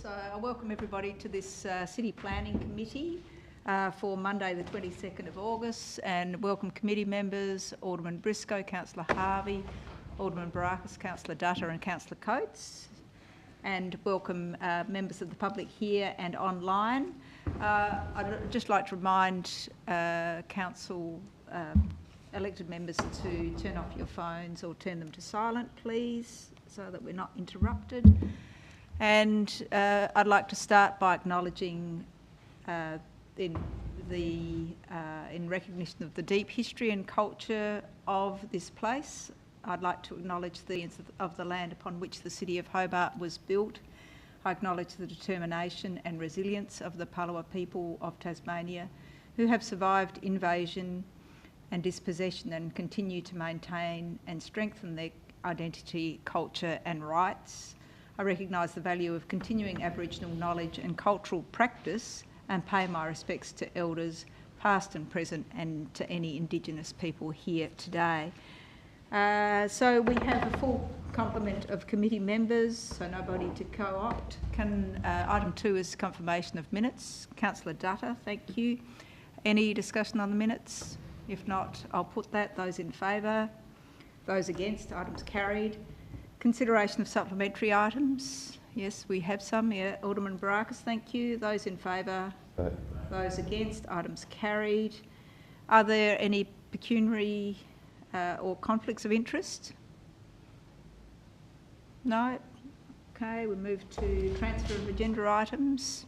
So I welcome everybody to this City Planning Committee for Monday the 22nd of August, and welcome committee members, Alderman Briscoe, Councillor Harvey, Alderman Barakis, Councillor Dutta and Councillor Coates, and welcome members of the public here and online. I'd just like to remind council elected members to turn off your phones or turn them to silent, please, so that we're not interrupted. And I'd like to start by acknowledging in recognition of the deep history and culture of this place, I'd like to acknowledge of the land upon which the city of Hobart was built. I acknowledge the determination and resilience of the Palawa people of Tasmania, who have survived invasion and dispossession and continue to maintain and strengthen their identity, culture and rights. I recognise the value of continuing Aboriginal knowledge and cultural practice and pay my respects to elders past and present and to any Indigenous people here today. So we have a full complement of committee members, so nobody to co-opt. Item 2 is confirmation of minutes. Councillor Dutta, thank you. Any discussion on the minutes? If not, I'll put that. Those in favour? Those against? Items carried. Consideration of supplementary items. Yes, we have some. Yeah, Alderman Barakis, thank you. Those in favour? Aye. Those against? Items carried. Are there any pecuniary or conflicts of interest? No? Okay, we move to transfer of agenda items.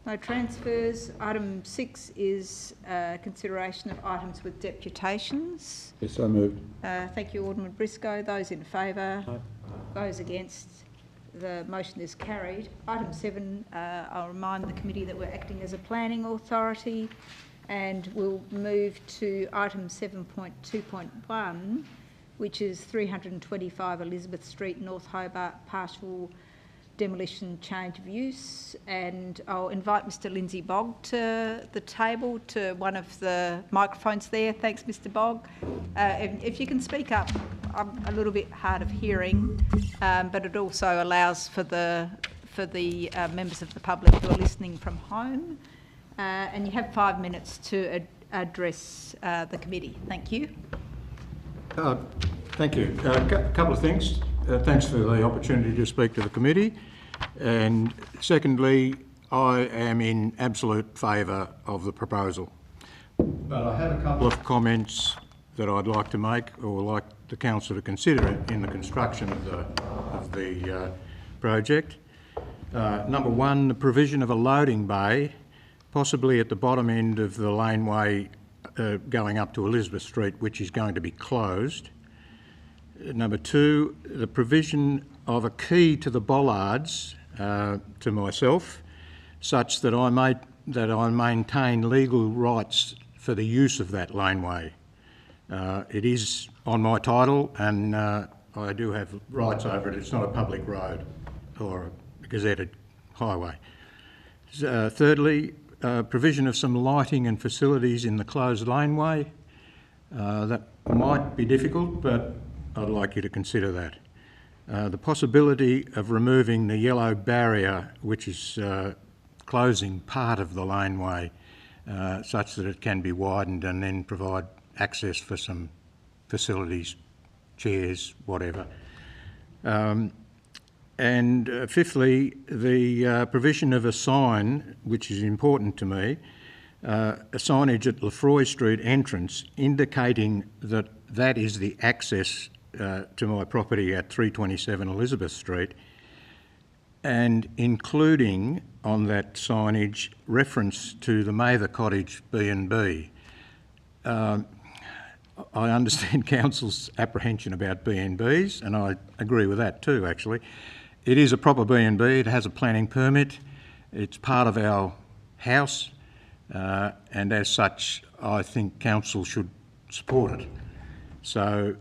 No transfers. Item 6 is consideration of items with deputations. Yes, so moved. Thank you, Alderman Briscoe. Those in favour? Aye. Those against? The motion is carried. Item 7, I'll remind the committee that we're acting as a planning authority, and we'll move to item 7.2.1, which is 325 Elizabeth Street, North Hobart, partial demolition change of use. And I'll invite Mr Lindsay Bogg to the table, to one of the microphones there. Thanks, Mr Bogg. If you can speak up, I'm a little bit hard of hearing, but it also allows for the members of the public who are listening from home. And you have 5 minutes to address the committee. Thank you. Thank you. A couple of things. Thanks for the opportunity to speak to the committee. And secondly, I am in absolute favour of the proposal. But I have a couple of comments that I'd like to make, or like the council to consider in the construction of the project. Number one, the provision of a loading bay, possibly at the bottom end of the laneway going up to Elizabeth Street, which is going to be closed. Number two, the provision of a key to the bollards to myself, such that I maintain legal rights for the use of that laneway. It is on my title, and I do have rights over it. It's not a public road or a gazetted highway. Thirdly, provision of some lighting and facilities in the closed laneway. That might be difficult, but I'd like you to consider that. The possibility of removing the yellow barrier, which is closing part of the laneway, such that it can be widened and then provide access for some facilities, chairs, whatever. And fifthly, the provision of a sign, which is important to me, a signage at Lefroy Street entrance indicating that that is the access to my property at 327 Elizabeth Street, and including on that signage reference to the Mather Cottage B&B. I understand council's apprehension about B&Bs, and I agree with that too, actually. It is a proper B&B, it has a planning permit, it's part of our house, and as such, I think council should support it. So,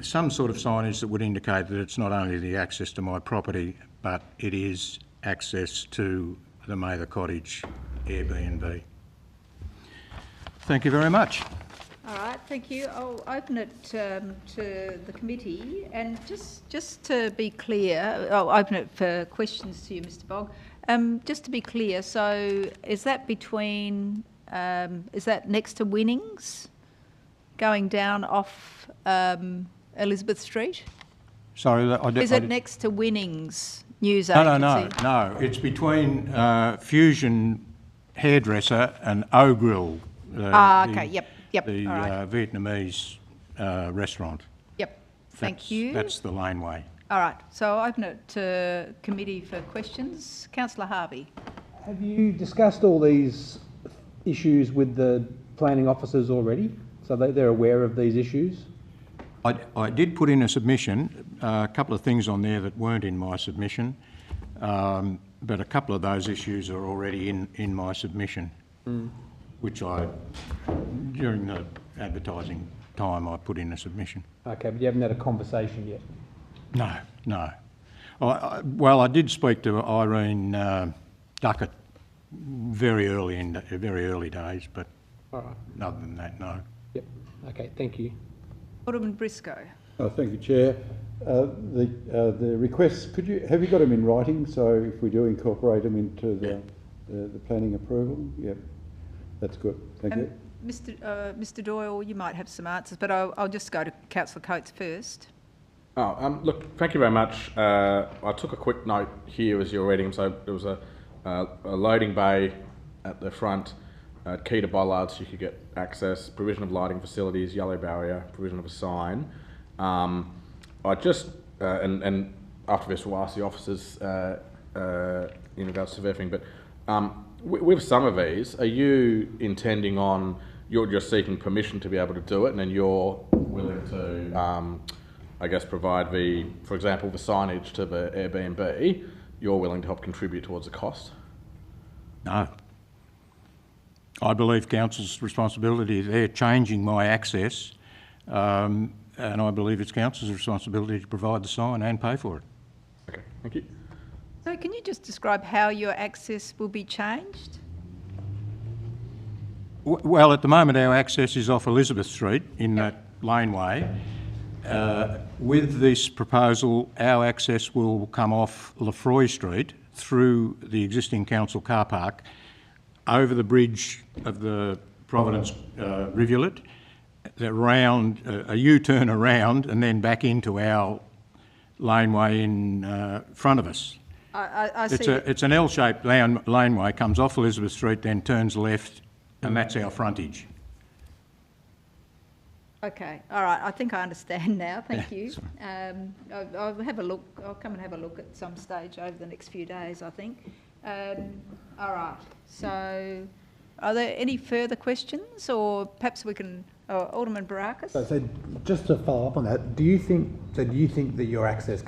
some sort of signage that would indicate that it's not only the access to my property, but it is access to the Mather Cottage Airbnb. Thank you very much. All right, thank you. I'll open it to the committee, and just to be clear, I'll open it for questions to you, Mr. Bogg. Just to be clear, so is that between, is that next to Winnings, going down off Elizabeth Street? Sorry, Is it next to Winnings News No, Agency? no. It's between Fusion Hairdresser and O Grill. Okay, yep. The all right. Vietnamese restaurant. Yep, thank you. That's the laneway. All right, so I'll open it to committee for questions. Councillor Harvey. Have you discussed all these issues with the planning officers already? So they're aware of these issues? I did put in a submission, a couple of things on there that weren't in my submission, but a couple of those issues are already in my submission, which during the advertising time, I put in a submission. Okay, but you haven't had a conversation yet? No. Well, I did speak to Irene Duckett very early days, but other than that, no. Yep. Okay, thank you. Alderman Briscoe. Thank you, Chair. The requests, have you got them in writing? So if we do incorporate them into the planning approval, yep, that's good. Thank you. Mr. Doyle, you might have some answers, but I'll just go to Councillor Coates first. Look, thank you very much. I took a quick note here as you were reading. So there was a loading bay at the front, key to bollards so you could get access, provision of lighting facilities, yellow barrier, provision of a sign. I just, and after this we'll ask the officers in regards to surveying, but with some of these, are you intending on, you're seeking permission to be able to do it, and then you're willing to, I guess, provide for example, the signage to the Airbnb, you're willing to help contribute towards the cost? No. I believe council's responsibility. They're changing my access, and I believe it's council's responsibility to provide the sign and pay for it. Okay, thank you. So can you just describe how your access will be changed? Well, at the moment our access is off Elizabeth Street in that laneway. With this proposal, our access will come off Lefroy Street through the existing council car park, over the bridge of the Providence Rivulet, a U-turn around, and then back into our laneway in front of us. I see. It's an L-shaped laneway, comes off Elizabeth Street, then turns left, and that's our frontage. Okay, all right. I think I understand now. Thank you. I'll have a look. I'll come and have a look at some stage over the next few days, I think. All right. So, are there any further questions, or perhaps we can, Alderman Barakis? So just to follow up on that, do you think that your access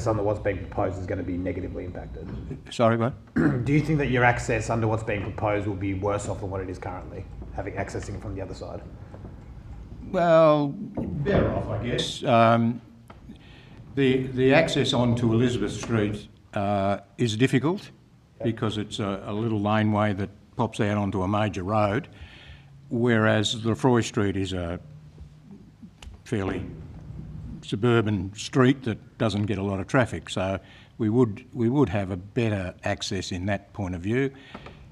under what's being proposed is going to be negatively impacted? Sorry, what? Do you think that your access under what's being proposed will be worse off than what it is currently, accessing from the other side? Well, better off, I guess. The access onto Elizabeth Street is difficult because it's a little laneway that pops out onto a major road, whereas Lefroy Street is a fairly suburban street that doesn't get a lot of traffic. So we would have a better access in that point of view.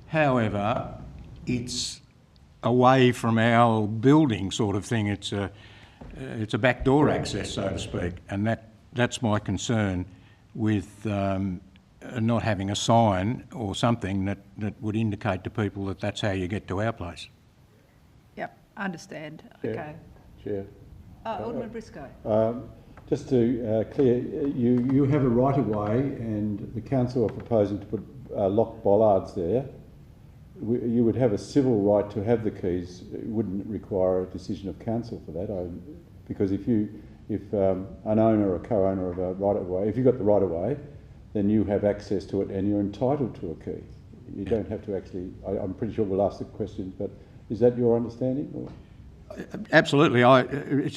However, it's away from our building sort of thing. It's a backdoor access, so to speak, and that's my concern with not having a sign or something that would indicate to people that that's how you get to our place. Yep, I understand. Chair. Okay. Chair. Alderman Briscoe. Just to clear, you have a right-of-way and the council are proposing to put locked bollards there. You would have a civil right to have the keys. It wouldn't require a decision of council for that, because if an owner or co-owner of a right-of-way, if you've got the right-of-way, then you have access to it and you're entitled to a key. You don't have to actually. I'm pretty sure we'll ask the questions, but is that your understanding? Or? Absolutely.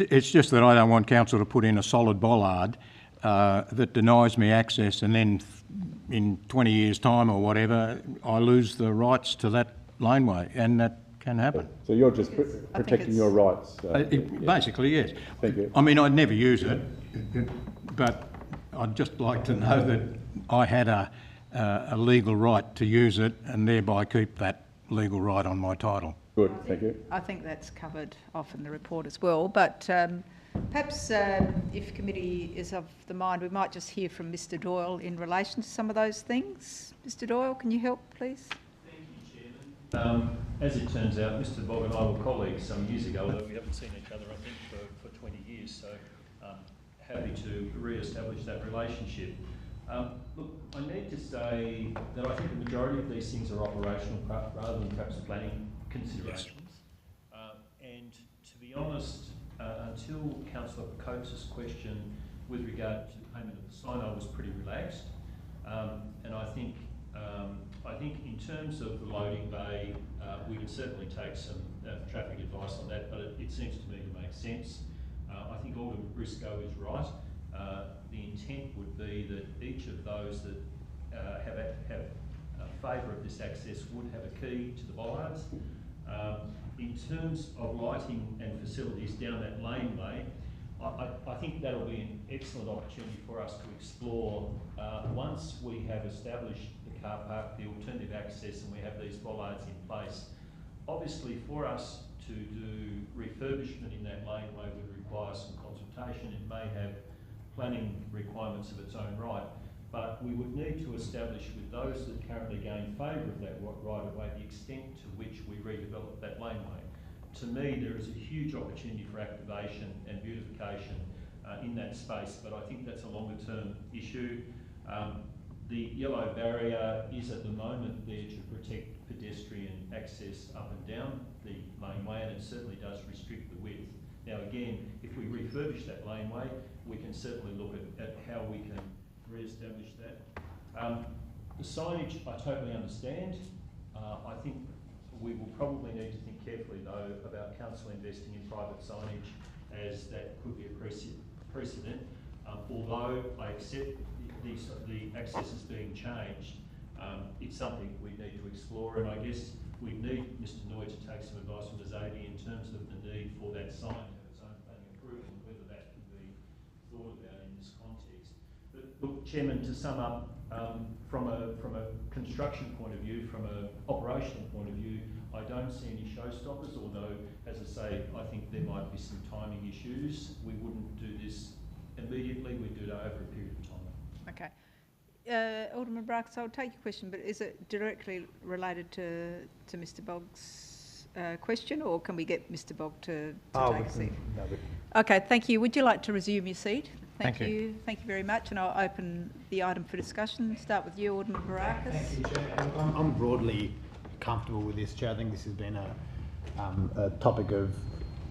It's just that I don't want council to put in a solid bollard that denies me access, and then in 20 years' time or whatever, I lose the rights to that laneway, and can happen. So you're just protecting your rights? Basically, yes. Thank you. I mean, I'd never use it, but I'd just like to know that I had a legal right to use it and thereby keep that legal right on my title. Good, thank you. I think that's covered off in the report as well, but perhaps if committee is of the mind, we might just hear from Mr Doyle in relation to some of those things. Mr Doyle, can you help, please? Thank you, Chairman. As it turns out, Mr Bob and I were colleagues some years ago, although we haven't seen each other, I think, for 20 years, so happy to re-establish that relationship. Look, I need to say that I think the majority of these things are operational rather than perhaps planning considerations. And to be honest, until Councillor Coates' question with regard to payment of the sign, I was pretty relaxed. And I think in terms of the loading bay, we can certainly take some traffic advice on that, but it seems to me to make sense. I think Alderman Briscoe is right. The intent would be that each of those that have favour of this access would have a key to the bollards. In terms of lighting and facilities down that laneway, I think that'll be an excellent opportunity for us to explore once we have established the car park, the alternative access, and we have these bollards in place. Obviously, for us to do refurbishment in that laneway would require some consultation. It may have planning requirements of its own right, but we would need to establish with those that currently gain favour of that right-of-way the extent to which we redevelop that laneway. To me, there is a huge opportunity for activation and beautification in that space, but I think that's a longer-term issue. The yellow barrier is at the moment there to protect pedestrian access up and down the laneway, and it certainly does restrict the width. Now again, if we refurbish that laneway, we can certainly look at how we can re-establish that. The signage, I totally understand. I think we will probably need to think carefully though about council investing in private signage, as that could be a precedent. Although I accept the access is being changed, it's something we need to explore, and I guess we need Mr Noy to take some advice from the Zadie in terms of the need for that sign to have its own planning approval and whether that can be thought about in this context. But look, Chairman, to sum up, from a construction point of view, from an operational point of view, I don't see any showstoppers, although, as I say, I think there might be some timing issues. We wouldn't do this immediately, we'd do it over a period of time. Okay. Alderman Brackus, I'll take your question, but is it directly related to Mr Bogg's question, or can we get Mr Bogg to take a seat? No, Okay, thank you. Would you like to resume your seat? Thank you. Thank you very much, and I'll open the item for discussion. Start with you, Alderman Brackus. Thank you, Chair. I'm broadly comfortable with this, Chair. I think this has been a topic of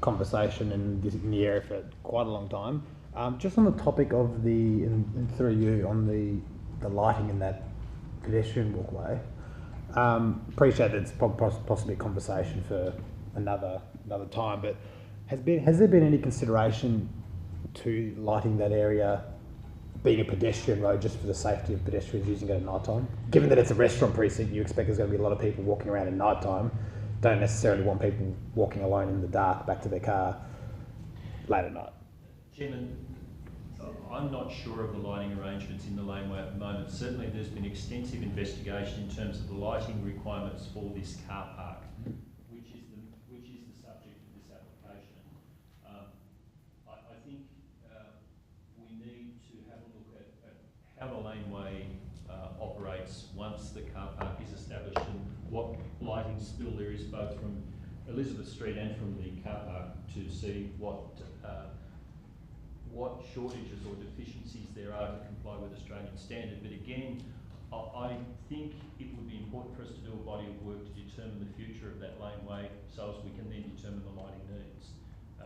conversation in the area for quite a long time. Just on the topic of and through you, on the lighting in that pedestrian walkway, appreciate that it's possibly a conversation for another time, but has there been any consideration to lighting that area being a pedestrian road just for the safety of pedestrians using it at night time? Given that it's a restaurant precinct, you expect there's going to be a lot of people walking around at night time. Don't necessarily want people walking alone in the dark back to their car late at night. Chairman, I'm not sure of the lighting arrangements in the laneway at the moment. Certainly there's been extensive investigation in terms of the lighting requirements for this car park, which is the subject of this application. I think we need to have a look at how the laneway operates once the car park is established, and what lighting spill there is both from Elizabeth Street and from the car park, to see what shortages or deficiencies there are to comply with Australian standard. But again, I think it would be important for us to do a body of work to determine the future of that laneway, so as we can then determine the lighting needs.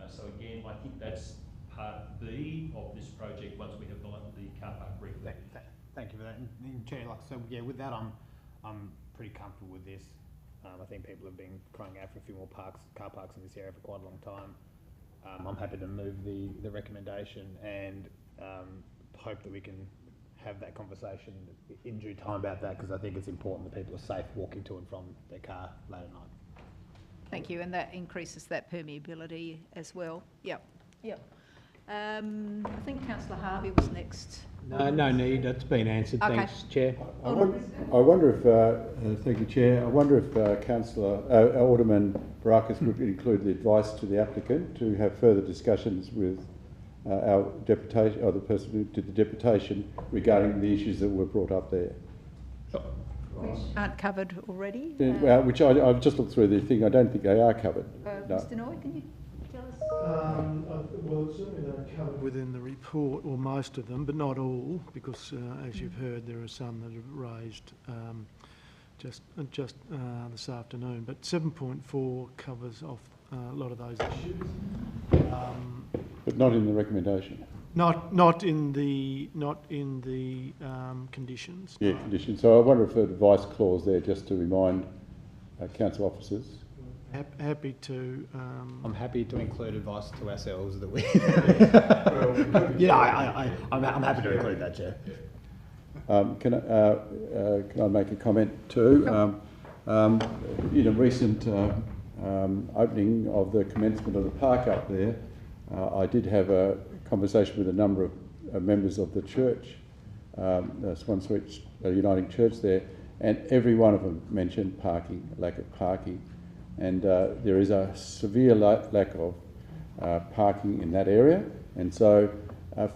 So again, I think that's part B of this project once we have the car park refurbished. Thank you for that. And Chair, with that, I'm pretty comfortable with this. I think people have been crying out for a few more car parks in this area for quite a long time. I'm happy to move the recommendation and hope that we can have that conversation in due time about that, because I think it's important that people are safe walking to and from their car late at night. Thank you, and that increases that permeability as well. Yep, yep. I think councillor Harvey was next. No need, that's been answered, Okay. thanks, Chair. I wonder if, thank you, Chair, I wonder if Alderman Barakis would include the advice to the applicant to have further discussions with our deputation, or the person who did the deputation, regarding the issues that were brought up there. Which aren't covered already. Which I've just looked through the thing, I don't think they are covered. No. Mr Noy, can you tell us? Well, certainly they're covered within the report, or most of them, but not all, because as you've heard, there are some that have raised just this afternoon. But 7.4 covers off a lot of those issues. But not in the recommendation. Not in the conditions. Yeah, conditions. So I wonder if an advice clause there, just to remind council officers. Happy to. I'm happy to include advice to ourselves that we. I'm happy to include that, Chair. Can I make a comment too? In a recent opening of the commencement of the park up there, I did have a conversation with a number of members of the church, Swansea Uniting Church there, and every one of them mentioned parking, lack of parking. And there is a severe lack of parking in that area. And so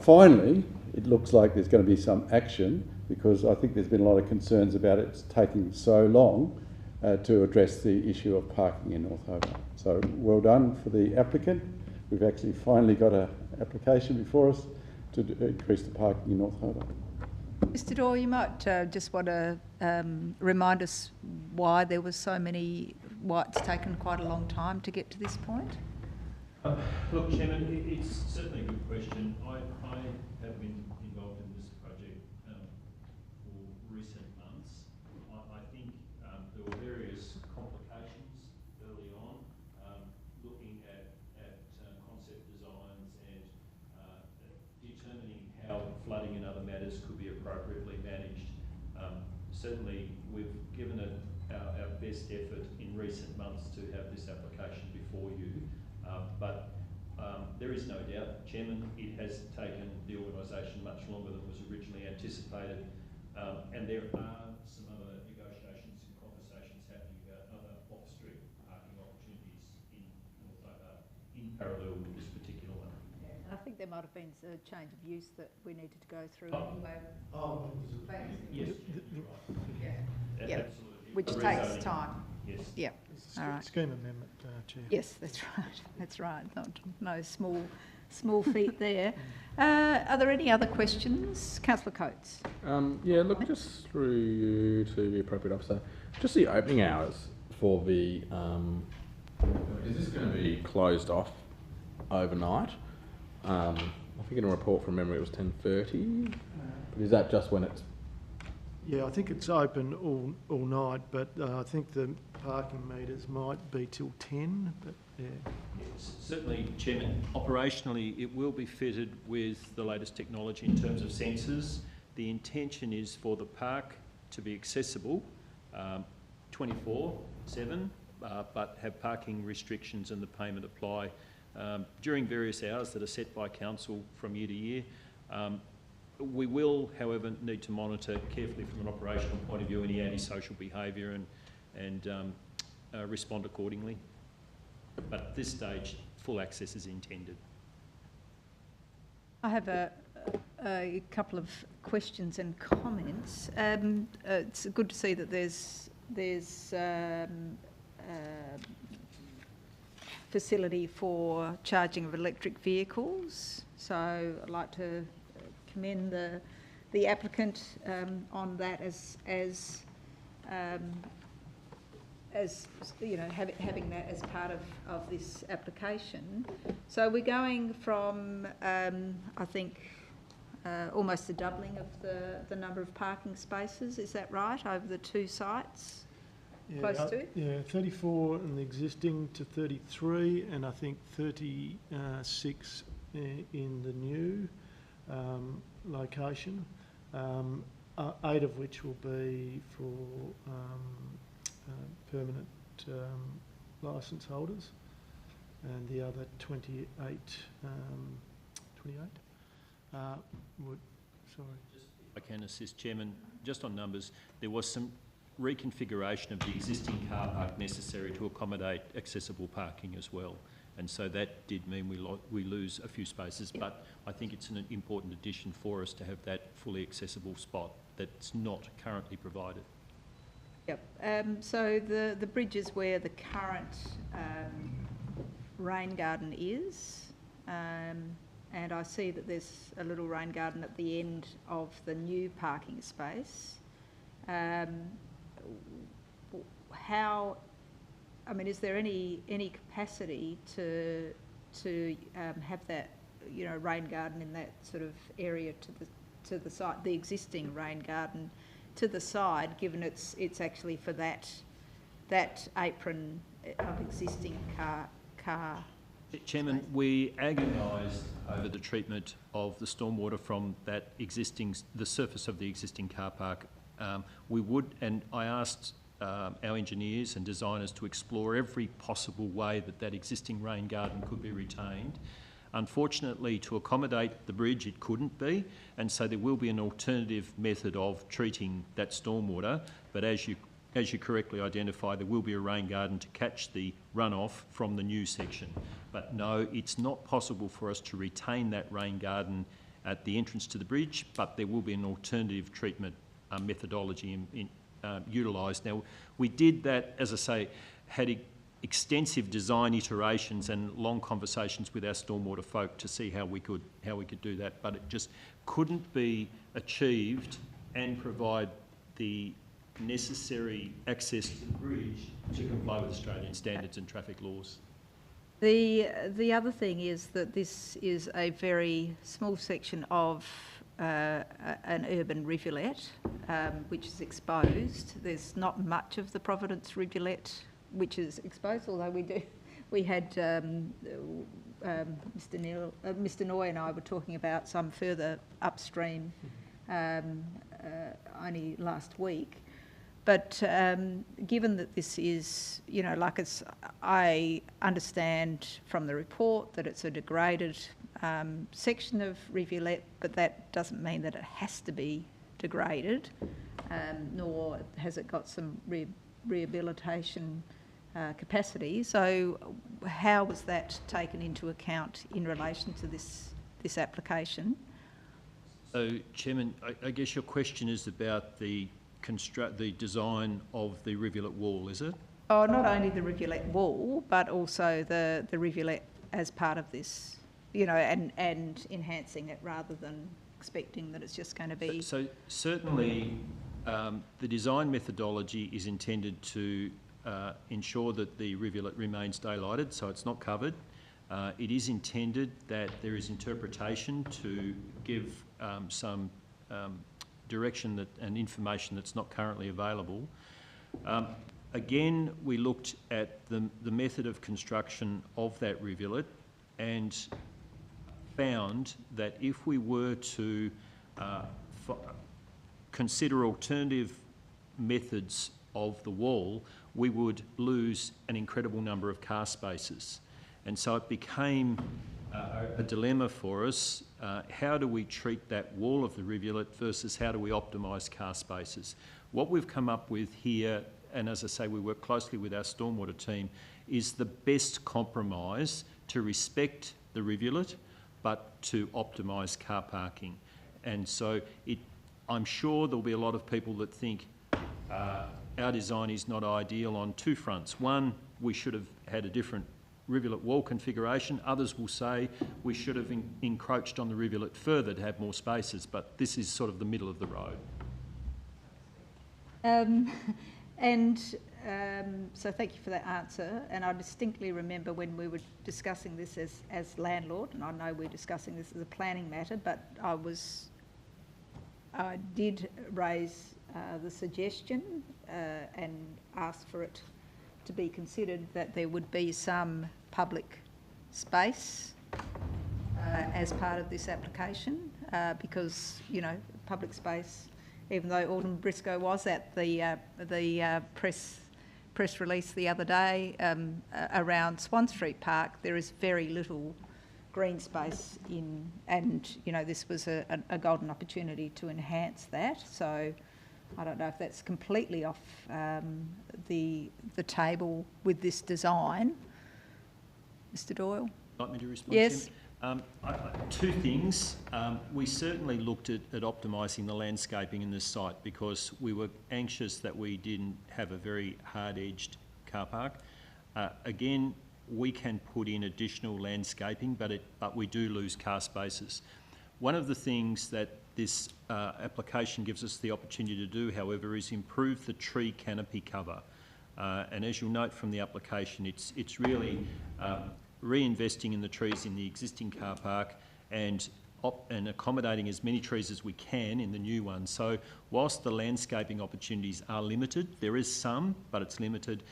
finally, it looks like there's going to be some action, because I think there's been a lot of concerns about it taking so long to address the issue of parking in North Hobart. So well done for the applicant. We've actually finally got an application before us to increase the parking in North Hobart. Mr Dorr, you might just want to remind us why there was so many, why it's taken quite a long time to get to this point? Look, Chairman, it's certainly a good question. I have been involved in this project for recent months. I think there were various complications early on, looking at concept designs and determining how flooding and other matters could be appropriately managed. Certainly, we've given it our best effort in recent months to have this application before you, but there is no doubt, Chairman, it has taken the organisation much longer than was originally anticipated, and there are some other negotiations and conversations happening about other off-street parking opportunities in North Hobart in parallel with this particular one. I think there might have been a change of use that we needed to go through. Yes. Yeah. Absolutely. Which The takes rezoning. time. Yes. Yeah. All right. Scheme amendment, Chair. Yes, that's right. That's right. No small feat there. Are there any other questions, Councillor Coates? Yeah, look, just through you to the appropriate officer, just the opening hours for the. Is this going to be closed off overnight? I think in a report from memory it was 10:30. But is that just when it's? Yeah, I think it's open all night, but I think the parking meters might be till 10, but yeah. Yes, certainly, Chairman. Operationally, it will be fitted with the latest technology in terms of sensors. The intention is for the park to be accessible 24/7, but have parking restrictions and the payment apply during various hours that are set by council from year to year. We will, however, need to monitor carefully from an operational point of view any antisocial behaviour and respond accordingly. But at this stage, full access is intended. I have a couple of questions and comments. It's good to see that there's facility for charging of electric vehicles. So I'd like to commend the applicant on that as you know, having that as part of this application. So we're going from I think almost a doubling of the number of parking spaces. Is that right, over the two sites? Yeah, Close to? Yeah, 34 in the existing to 33, and I think 36 in the new location, 8 of which will be for permanent licence holders, and the other 28 would, sorry. I can assist, Chairman. Just on numbers, there was some reconfiguration of the existing car park necessary to accommodate accessible parking as well. And so that did mean we lose a few spaces, but I think it's an important addition for us to have that fully accessible spot that's not currently provided. Yep. So the bridge is where the current rain garden is, and I see that there's a little rain garden at the end of the new parking space. Is there any capacity to have that, rain garden in that sort of area to the side, the existing rain garden to the side, given it's actually for that apron of existing car. Chairman, we agonised over the treatment of the stormwater from that the surface of the existing car park. We would, and I asked our engineers and designers to explore every possible way that existing rain garden could be retained. Unfortunately, to accommodate the bridge, it couldn't be, and so there will be an alternative method of treating that stormwater. But as you correctly identify, there will be a rain garden to catch the runoff from the new section. But no, it's not possible for us to retain that rain garden at the entrance to the bridge, but there will be an alternative treatment methodology utilised. Now, we did that, as I say, had extensive design iterations and long conversations with our stormwater folk to see how we could do that, but it just couldn't be achieved and provide the necessary access to the bridge to comply with Australian standards and traffic laws. The other thing is that this is a very small section of an urban rivulet, which is exposed. There's not much of the Providence rivulet which is exposed, although we had Mr. Noy and I were talking about some further upstream only last week. But given that this is, I understand from the report that it's a degraded section of rivulet, but that doesn't mean that it has to be degraded, nor has it got some rehabilitation capacity. So how was that taken into account in relation to this application? So, Chairman, I guess your question is about the design of the rivulet wall, is it? Oh, not only the rivulet wall, but also the rivulet as part of this, and enhancing it rather than expecting that it's just going to be... So certainly the design methodology is intended to ensure that the rivulet remains daylighted, so it's not covered. It is intended that there is interpretation to give some direction and information that's not currently available. Again, we looked at the method of construction of that rivulet and found that if we were to consider alternative methods of the wall, we would lose an incredible number of car spaces. And so it became a dilemma for us. How do we treat that wall of the rivulet versus how do we optimise car spaces? What we've come up with here, and as I say, we work closely with our stormwater team, is the best compromise to respect the rivulet, but to optimise car parking. And so I'm sure there'll be a lot of people that think our design is not ideal on two fronts. One, we should have had a different rivulet wall configuration. Others will say we should have encroached on the rivulet further to have more spaces, but this is sort of the middle of the road. So thank you for that answer. And I distinctly remember when we were discussing this as landlord, and I know we're discussing this as a planning matter, but I did raise the suggestion and ask for it to be considered that there would be some public space as part of this application, because public space, even though Alderman Briscoe was at the press press release the other day around Swan Street Park, there is very little green space in, and this was a golden opportunity to enhance that. So I don't know if that's completely off the table with this design. Mr. Doyle? Like me to respond? Yes. Two things. We certainly looked at optimising the landscaping in this site because we were anxious that we didn't have a very hard-edged car park. Again, we can put in additional landscaping, but we do lose car spaces. One of the things that this application gives us the opportunity to do, however, is improve the tree canopy cover. And as you'll note from the application, it's really reinvesting in the trees in the existing car park and accommodating as many trees as we can in the new one. So whilst the landscaping opportunities are limited, there is some, but it's limited,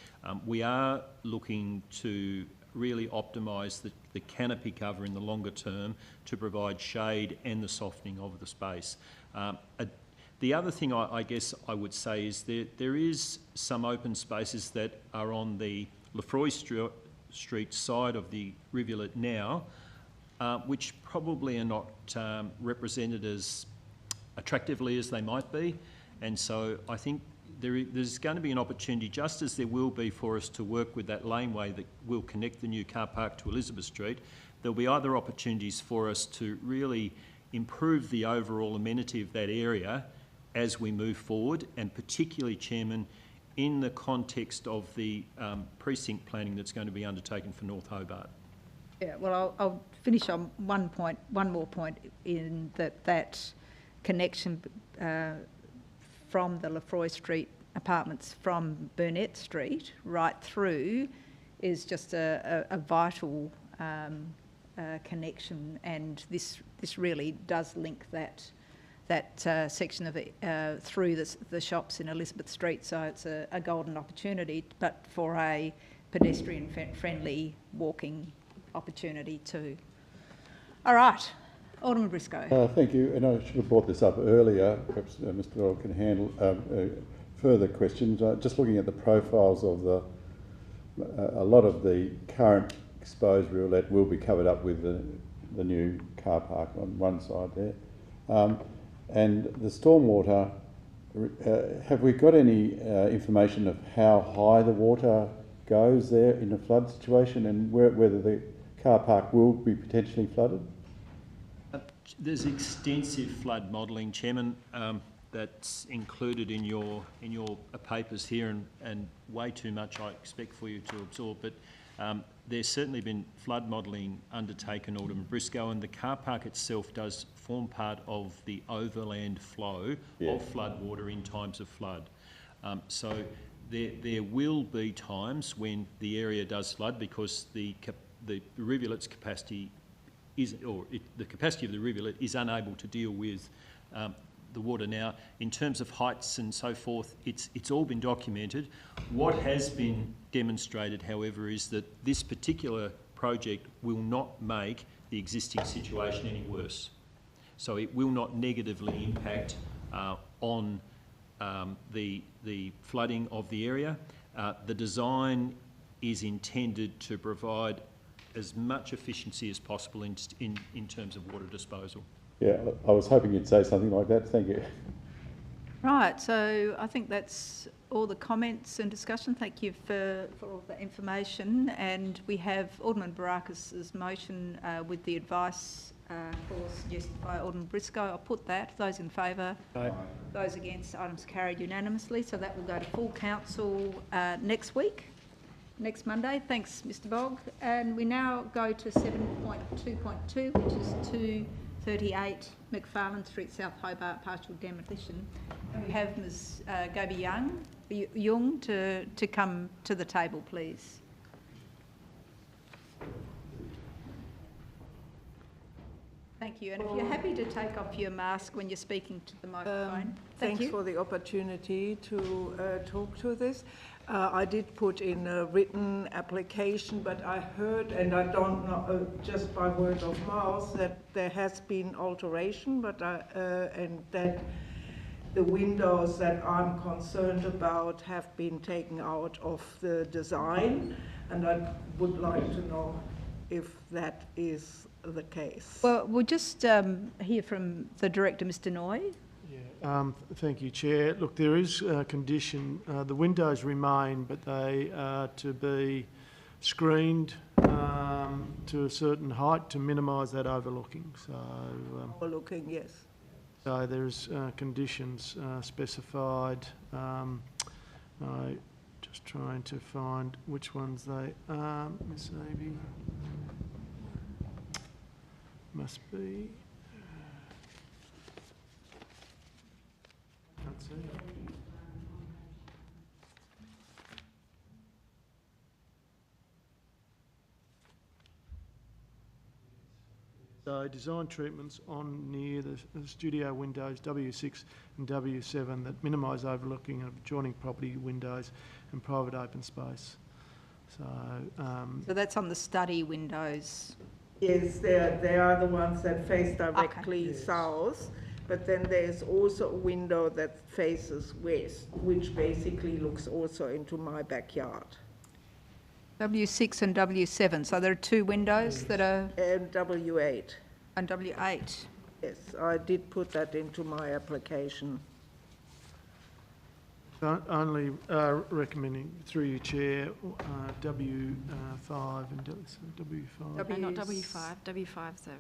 we are looking to really optimise the canopy cover in the longer term to provide shade and the softening of the space. The other thing I guess I would say is there is some open spaces that are on the Lefroy Street side of the Rivulet now, which probably are not represented as attractively as they might be. And so I think there's going to be an opportunity, just as there will be for us to work with that laneway that will connect the new car park to Elizabeth Street. There'll be other opportunities for us to really improve the overall amenity of that area as we move forward, and particularly, Chairman, in the context of the precinct planning that's going to be undertaken for North Hobart. Yeah, well, I'll finish on one more point in that connection from the Lefroy Street apartments from Burnett Street right through is just a vital connection, and this really does link that section of it through the shops in Elizabeth Street. So it's a golden opportunity, but for a pedestrian-friendly walking opportunity too. All right, Alderman Briscoe. Thank you, and I should have brought this up earlier. Perhaps Mr. Doyle can handle further questions. Just looking at the profiles of a lot of the current exposed rivulet will be covered up with the new car park on one side there. And the stormwater, have we got any information of how high the water goes there in a flood situation, and whether the car park will be potentially flooded? There's extensive flood modelling, Chairman, that's included in your papers here, and way too much I expect for you to absorb. But there's certainly been flood modelling undertaken, Alderman Briscoe, and the car park itself does form part of the overland flow of flood water in times of flood. So there will be times when the area does flood because the rivulet's capacity the capacity of the rivulet is unable to deal with the water. Now, in terms of heights and so forth, it's all been documented. What has been demonstrated, however, is that this particular project will not make the existing situation any worse. So it will not negatively impact on the flooding of the area. The design is intended to provide as much efficiency as possible in terms of water disposal. Yeah, I was hoping you'd say something like that. Thank you. Right, so I think that's all the comments and discussion. Thank you for all the information. And we have Alderman Barakas's motion with the advice suggested by Alderman Briscoe. I'll put that. Those in favour? Aye. Those against? Items carried unanimously. So that will go to full council next week. Next Monday. Thanks, Mr. Bogg. And we now go to 7.2.2, which is 238 McFarlane Street, South Hobart, partial demolition. And we have Ms. Gobi Young to come to the table, please. Thank you. And if you're happy to take off your mask when you're speaking to the microphone. Thanks for the opportunity to talk to this. I did put in a written application, but I heard, and I don't know, just by word of mouth, that there has been alteration, but and that the windows that I'm concerned about have been taken out of the design, and I would like to know if that is the case. Well, we'll just hear from the director, Mr. Noy. Thank you, Chair. Look, there is a condition. The windows remain, but they are to be screened to a certain height to minimise that overlooking. So, Overlooking, yes. so there's conditions specified. I'm just trying to find which ones they are. Miss Abby must be. Can't see it. So design treatments on near the studio windows W6 and W7 that minimise overlooking of adjoining property windows and private open space. So, So that's on the study windows. Yes, they are the ones that face directly Yes. south, but then there's also a window that faces west, which basically looks also into my backyard. W6 and W7, so there are two windows that are, And W8, and W8. yes, I did put that into my application. only recommending through your chair W5 and W5. W- Not W5. W5's the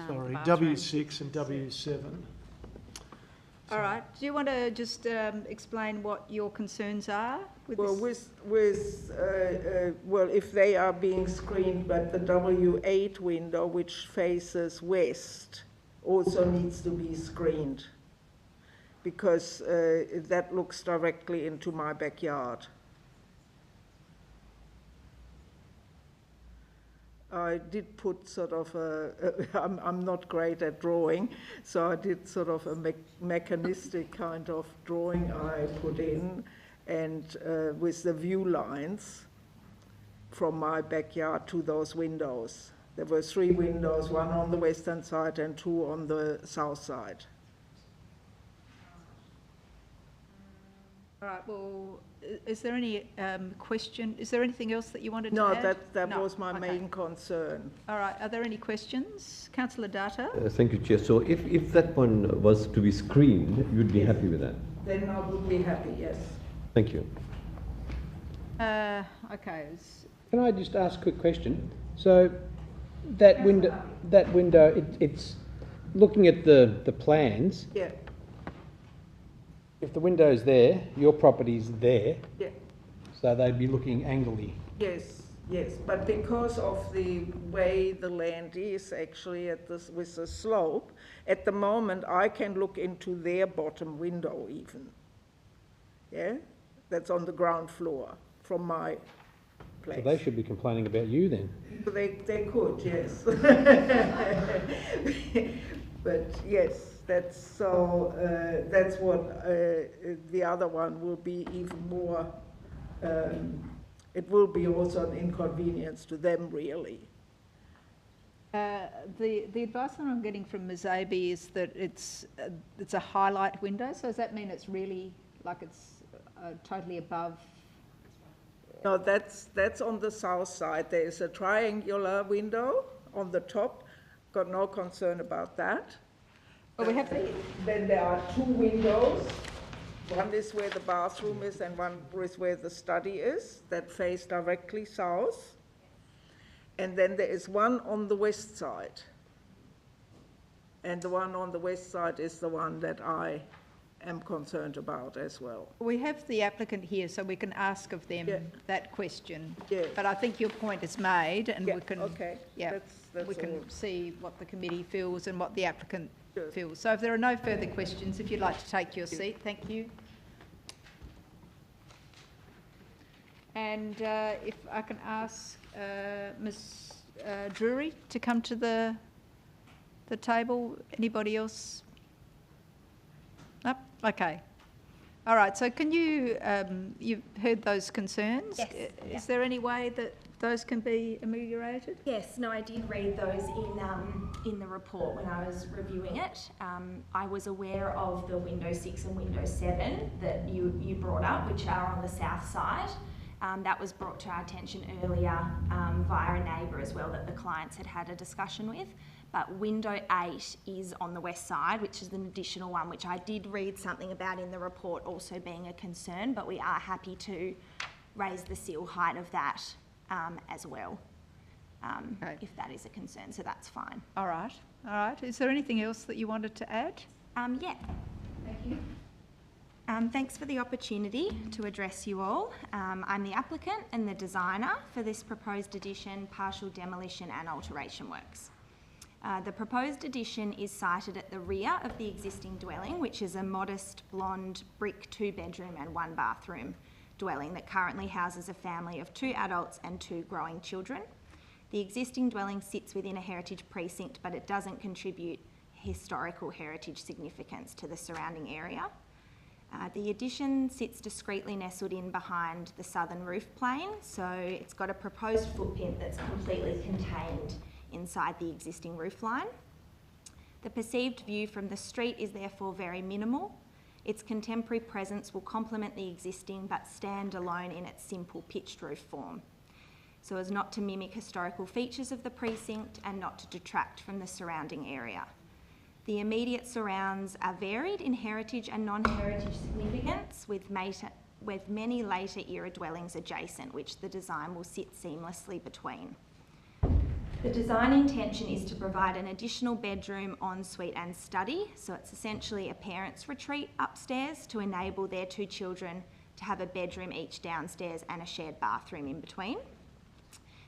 Sorry, bathroom. W6 and W7. All right, do you want to just explain what your concerns are with Well, this? well, if they are being screened, but the W8 window, which faces west, also needs to be screened, because that looks directly into my backyard. I did put sort of I'm not great at drawing, so I did sort of a mechanistic kind of drawing I put in, and with the view lines from my backyard to those windows. There were 3 windows, one on the western side and 2 on the south side. All right, well, is there any question, is there anything else that you wanted to No, add? that No, was my okay. main concern. All right, are there any questions? Councillor Data? Thank you, Chair. So if that one was to be screened, you'd be happy with that? Then I would be happy, yes. Thank you. Okay, Can I just ask a quick question? So that window, it's looking at the plans. Yeah, If the window's there, your property's there, yeah. so they'd be looking angrily. Yes, yes, but because of the way the land is actually with the slope, at the moment I can look into their bottom window even. Yeah, that's on the ground floor from my place. So they should be complaining about you then. They could, yes. But yes, that's what the other one will be even more. It will be also an inconvenience to them, really. the advice that I'm getting from Ms. Aby is that it's a highlight window, so does that mean it's really, like it's totally above? No, that's on the south side. There is a triangular window on the top. Got no concern about that. Well, we have the, Then there are 2 windows. One is where the bathroom is and one is where the study is, that face directly south. And then there is one on the west side. And the one on the west side is the one that I am concerned about as well. we have the applicant here, so we can ask of them Yeah. that question. Yes. But I think your point is made, and Yeah, we can, okay. yeah, That's we can all. see what the committee feels and what the applicant Good. feels. So if there are no further questions, if you'd like to take your seat, thank you. And if I can ask Ms. Drury to come to the table. Anybody else? No? Okay. All right, so can you, you've heard those concerns? Yes, Is there any way that those can be ameliorated? Yes, no, I did read those in the report when I was reviewing it. I was aware of the window 6 and window 7 that you brought up, which are on the south side. That was brought to our attention earlier via a neighbour as well that the clients had a discussion with. But window 8 is on the west side, which is an additional one, which I did read something about in the report also being a concern, but we are happy to raise the seal height of that as well, if that is a concern, so that's fine. All right, all right. Is there anything else that you wanted to add? Yeah, thank you. Thanks for the opportunity to address you all. I'm the applicant and the designer for this proposed addition, partial demolition and alteration works. The proposed addition is sited at the rear of the existing dwelling, which is a modest blonde brick 2-bedroom and 1-bathroom dwelling that currently houses a family of 2 adults and 2 growing children. The existing dwelling sits within a heritage precinct, but it doesn't contribute historical heritage significance to the surrounding area. The addition sits discreetly nestled in behind the southern roof plane, so it's got a proposed footprint that's completely contained inside the existing roof line. The perceived view from the street is therefore very minimal. Its contemporary presence will complement the existing but stand alone in its simple pitched roof form, so as not to mimic historical features of the precinct and not to detract from the surrounding area. The immediate surrounds are varied in heritage and non-heritage significance, with many later era dwellings adjacent, which the design will sit seamlessly between. The design intention is to provide an additional bedroom, ensuite and study, so it's essentially a parents' retreat upstairs to enable their 2 children to have a bedroom each downstairs and a shared bathroom in between.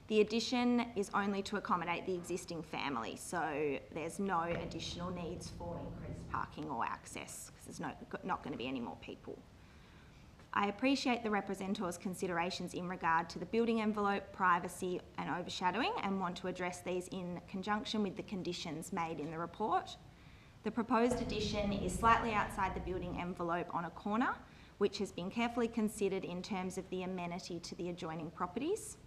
The addition is only to accommodate the existing family, so there's no additional needs for increased parking or access, because there's not going to be any more people. I appreciate the representativ's considerations in regard to the building envelope, privacy and overshadowing, and want to address these in conjunction with the conditions made in the report. The proposed addition is slightly outside the building envelope on a corner, which has been carefully considered in terms of the amenity to the adjoining properties.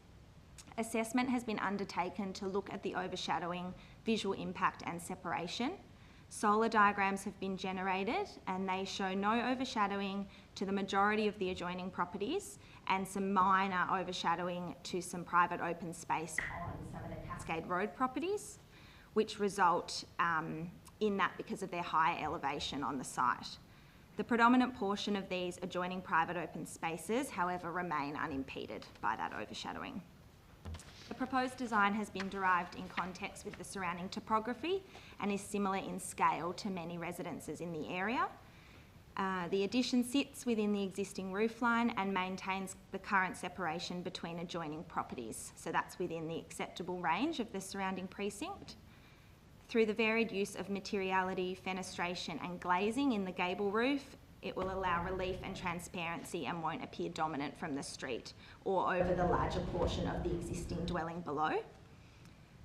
Assessment has been undertaken to look at the overshadowing, visual impact and separation. Solar diagrams have been generated and they show no overshadowing to the majority of the adjoining properties and some minor overshadowing to some private open space on some of the Cascade Road properties, which result in that because of their high elevation on the site. The predominant portion of these adjoining private open spaces, however, remain unimpeded by that overshadowing. The proposed design has been derived in context with the surrounding topography and is similar in scale to many residences in the area. The addition sits within the existing roofline and maintains the current separation between adjoining properties, so that's within the acceptable range of the surrounding precinct. Through the varied use of materiality, fenestration and glazing in the gable roof, it will allow relief and transparency and won't appear dominant from the street or over the larger portion of the existing dwelling below.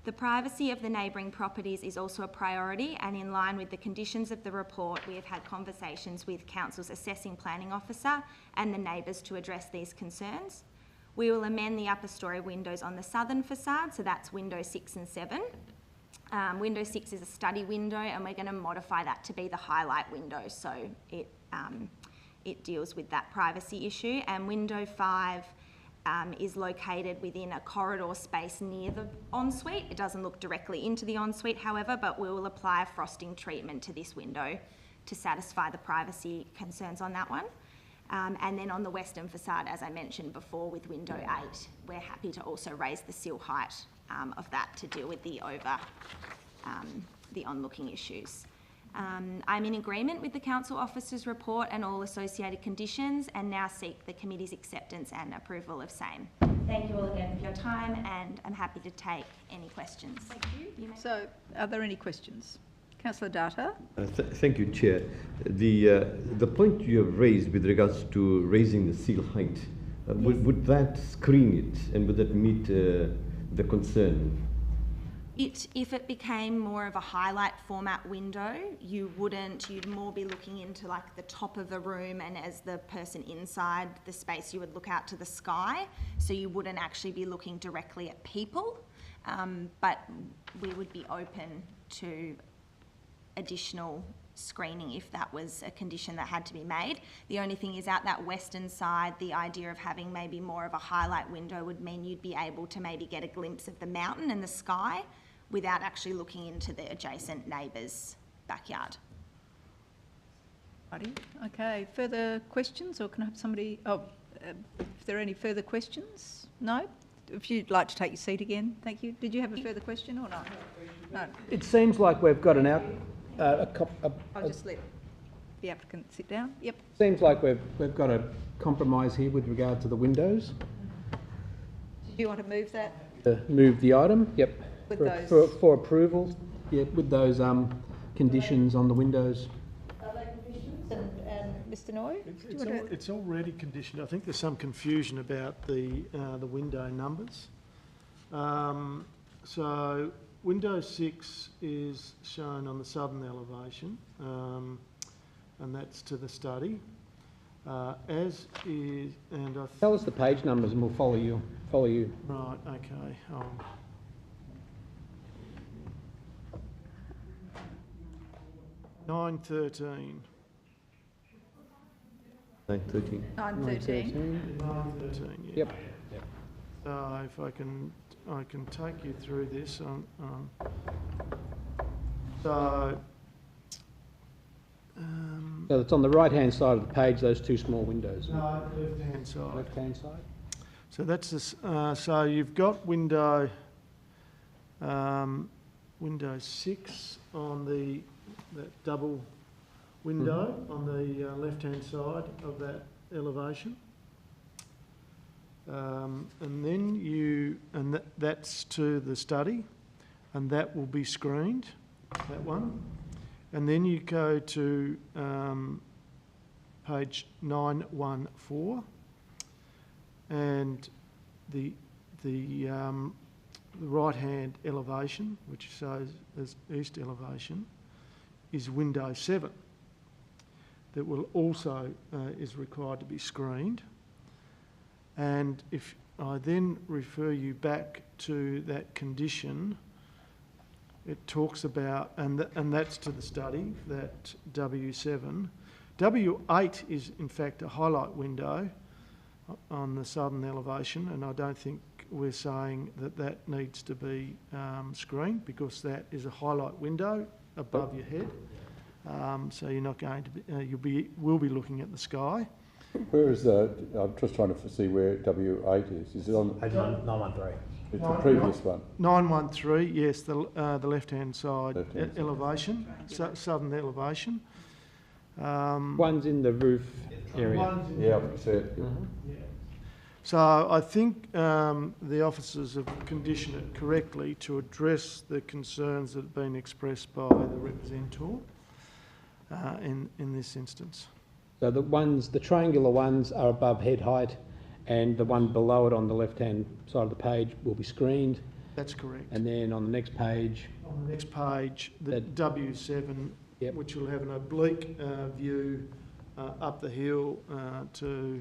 The privacy of the neighbouring properties is also a priority, and in line with the conditions of the report, we have had conversations with Council's assessing planning officer and the neighbours to address these concerns. We will amend the upper storey windows on the southern facade, so that's window 6 and 7. Window 6 is a study window and we're going to modify that to be the highlight window, so it deals with that privacy issue. And window 5 is located within a corridor space near the ensuite. It doesn't look directly into the ensuite, however, but we will apply a frosting treatment to this window to satisfy the privacy concerns on that one. And then on the western facade, as I mentioned before, with window 8, we're happy to also raise the sill height of that to deal with the onlooking issues. I'm in agreement with the Council Officer's report and all associated conditions, and now seek the Committee's acceptance and approval of same. Thank you all again for your time, and I'm happy to take any questions. Thank you. So, are there any questions? Councillor Data. Thank you, Chair. The point you have raised with regards to raising the seal height, would that screen it, and would that meet the concern? If it became more of a highlight format window, you'd more be looking into like the top of the room, and as the person inside the space, you would look out to the sky. So you wouldn't actually be looking directly at people, but we would be open to additional screening if that was a condition that had to be made. The only thing is, out that western side, the idea of having maybe more of a highlight window would mean you'd be able to maybe get a glimpse of the mountain and the sky without actually looking into the adjacent neighbour's backyard. Righty. Okay, further questions, or can I have somebody, if there are any further questions? No? If you'd like to take your seat again, thank you. Did you have a further question or not? No. It seems like we've got an I'll just let the applicant sit down. Yep. seems like we've got a compromise here with regard to the windows. Do you want to move that? Move the item, yep. With For approval, yeah, with those conditions on the windows. Are they conditions? And Mr. Noy? It's already conditioned. I think there's some confusion about the window numbers. So window 6 is shown on the southern elevation, and that's to the study. As is, and Tell us the page numbers and we'll follow you. Right, okay. 913. 913. 913. 913, yeah. Yep. So if I can take you through this. So it's on the right-hand side of the page, those two small windows. No, left-hand side. Left-hand side. So that's this. So you've got window 6 on that double window on the left-hand side of that elevation, and then that's to the study, and that will be screened, that one, and then you go to page 914, and the right-hand elevation, which shows as east elevation, is window 7. That will also is required to be screened. And if I then refer you back to that condition, it talks about, and that's to the study, that W7. W8 is in fact a highlight window on the southern elevation, and I don't think we're saying that needs to be screened, because that is a highlight window above your head. So you're not going to be, we'll be looking at the sky. Where is I'm just trying to see where W8 is. Is it on? 913. It's the previous one. 913, yes, the left-hand side elevation, southern elevation. One's in the roof area. Yeah, I see it. So I think the officers have conditioned it correctly to address the concerns that have been expressed by the representative in this instance. So the triangular ones are above head height, and the one below it on the left-hand side of the page will be screened. That's correct. And then on the next page... On the next page, the W7, yep, which will have an oblique view up the hill to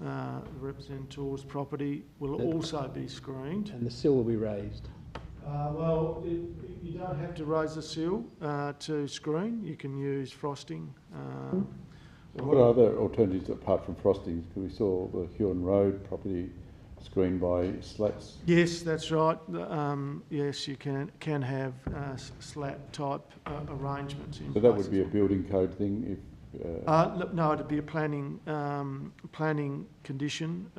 the representative's property, will also be screened. And the sill will be raised. Well, you don't have to raise the sill to screen. You can use frosting. What are other alternatives apart from frostings? Because we saw the Huon Road property screened by slats. Yes, that's right. Yes, you can have slat type arrangements in So that would be a building code thing if... no, it'd be a planning condition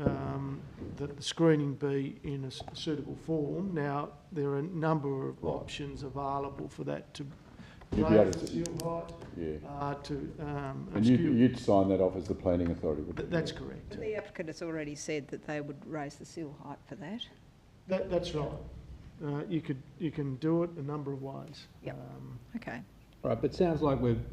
that the screening be in a suitable form. Now, there are a number of options available for that to raise the sill height, and you'd sign that off as the planning authority, would you? That's correct. The applicant has already said that they would raise the sill height for that. That's right. You can do it a number of ways. Yep. Okay. Right, but it sounds like we've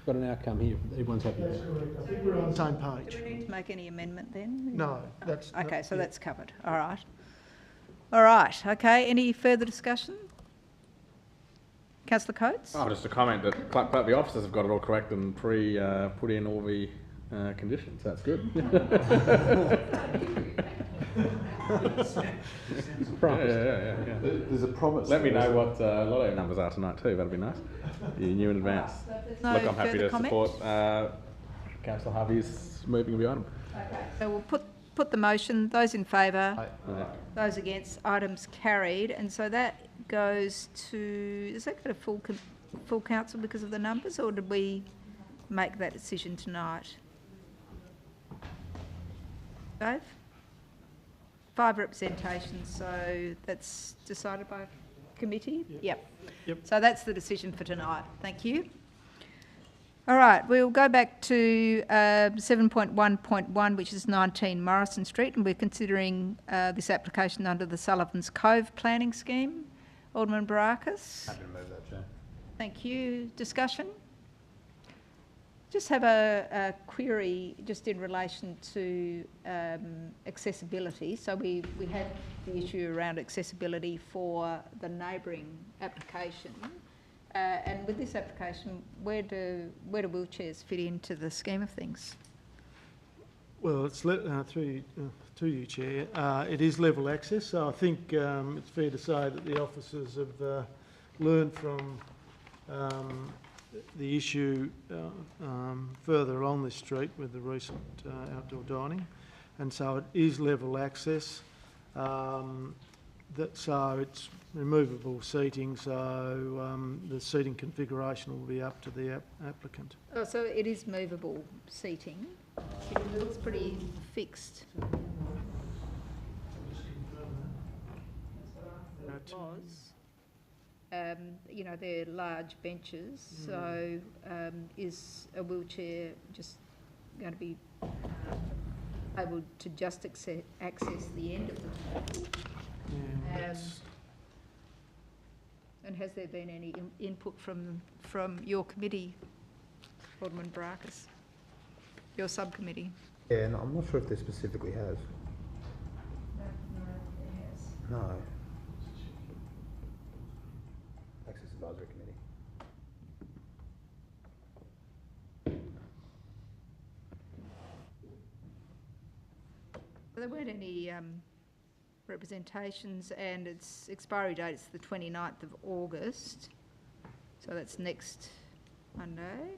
got an outcome here. Everyone's happy. That's correct. I think we're on the same page. Do we need to make any amendment then? No, that's... Okay, so that's covered. All right. All right, okay, any further discussion? Councillor Coates? Oh, just a comment that the officers have got it all correct and put in all the conditions. That's good. Yeah. There's a promise. Let me know what lotto numbers are tonight too. That'd be nice. You knew in advance. No Look, I'm happy further to comment? support Councillor Harvey's moving of the item. Okay, so we'll put the motion. Those in favour? Aye. Those against? Items carried. And so that goes to, does that go to full council because of the numbers, or did we make that decision tonight? Dave? 5 representations, so that's decided by committee? Yep. So that's the decision for tonight. Thank you. All right, we'll go back to 7.1.1, which is 19 Morrison Street, and we're considering this application under the Sullivan's Cove planning scheme. Alderman Barakis. Happy to move that, Chair. Thank you. Discussion? Just have a query just in relation to accessibility. So we had the issue around accessibility for the neighbouring application. And with this application, where do wheelchairs fit into the scheme of things? Well, it's through to you, Chair. It is level access, so I think it's fair to say that the officers have learned from the issue further along this street with the recent outdoor dining, and so it is level access. So it's removable seating, so the seating configuration will be up to the applicant. Oh, so it is movable seating. It looks pretty fixed. It was. You know, they're large benches, so is a wheelchair just going to be able to just access the end of the table? And has there been any input from your committee, Alderman Barakis, your subcommittee? Yeah, no, I'm not sure if they specifically have. No, there has. No. Access Advisory Committee. There weren't any representations, and its expiry date is the 29th of August, so that's next Monday.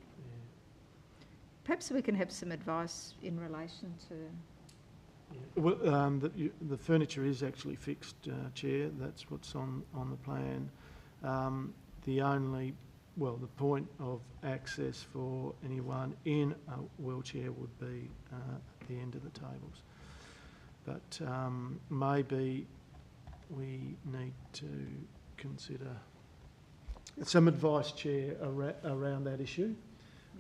Perhaps we can have some advice in relation to... Well, the furniture is actually fixed, Chair. That's what's on the plan. The point of access for anyone in a wheelchair would be at the end of the tables. But maybe we need to consider some advice, Chair, around that issue.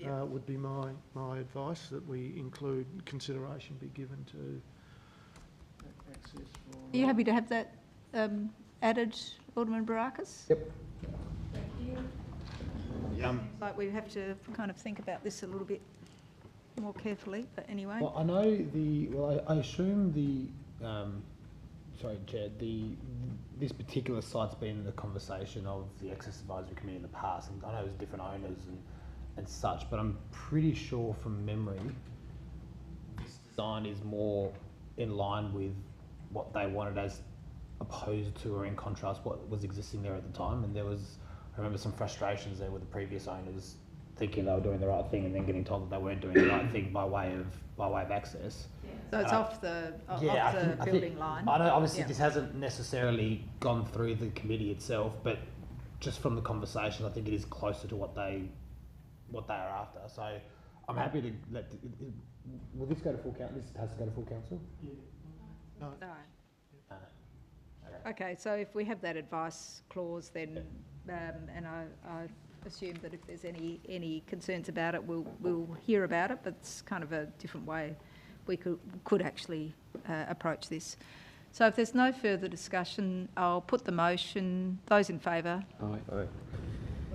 Would be my advice, that we include consideration be given to access for... Are you happy to have that added, Alderman Barakis? Yep. Thank you. Seems like we have to kind of think about this a little bit more carefully, but anyway. Well, I know I assume sorry, Chair, this particular site's been in the conversation of the Access Advisory Committee in the past, and I know there's different owners and such, but I'm pretty sure from memory this design is more in line with what they wanted as opposed to or in contrast what was existing there at the time. And I remember some frustrations there with the previous owners thinking they were doing the right thing and then getting told that they weren't doing the right thing by way of access. So it's off the building line. I know obviously this hasn't necessarily gone through the committee itself, but just from the conversation, I think it is closer to what they are after. So I'm happy to let. Will this go to full council? This has to go to full council. Yeah. No. Okay, so if we have that advice clause, then and I assume that if there's any concerns about it, we'll hear about it. But it's kind of a different way we could actually approach this. So if there's no further discussion, I'll put the motion. Those in favour? Aye.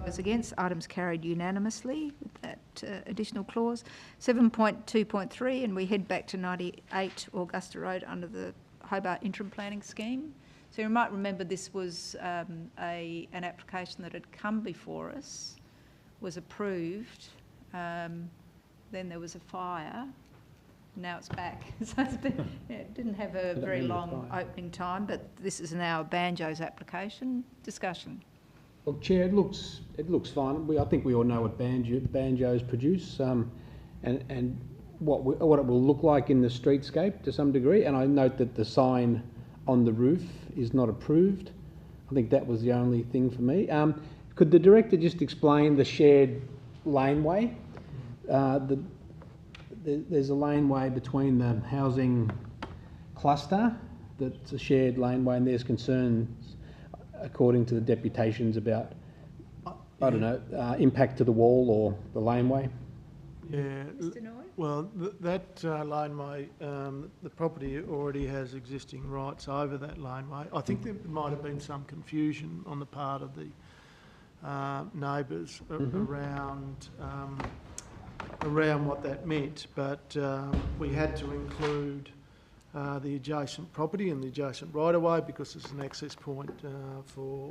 Those against? Items carried unanimously with that additional clause. 7.2.3, and we head back to 98 Augusta Road under the Hobart Interim Planning Scheme. So you might remember this was an application that had come before us, was approved, then there was a fire, now it's back. So it's been, it didn't have a very long opening time, but this is now Banjo's application. Discussion. Well, Chair, it looks fine. I think we all know what banjos produce, and what it will look like in the streetscape to some degree. And I note that the sign on the roof is not approved. I think that was the only thing for me. Could the director just explain the shared laneway? There's a laneway between the housing cluster that's a shared laneway, and there's concerns, according to the deputations, about, I don't know, impact to the wall or the laneway. Yeah. Mr. Noy? Well, that laneway, the property already has existing rights over that laneway. I think there might have been some confusion on the part of the neighbours around what that meant, but we had to include the adjacent property and the adjacent right-of-way because it's an access point for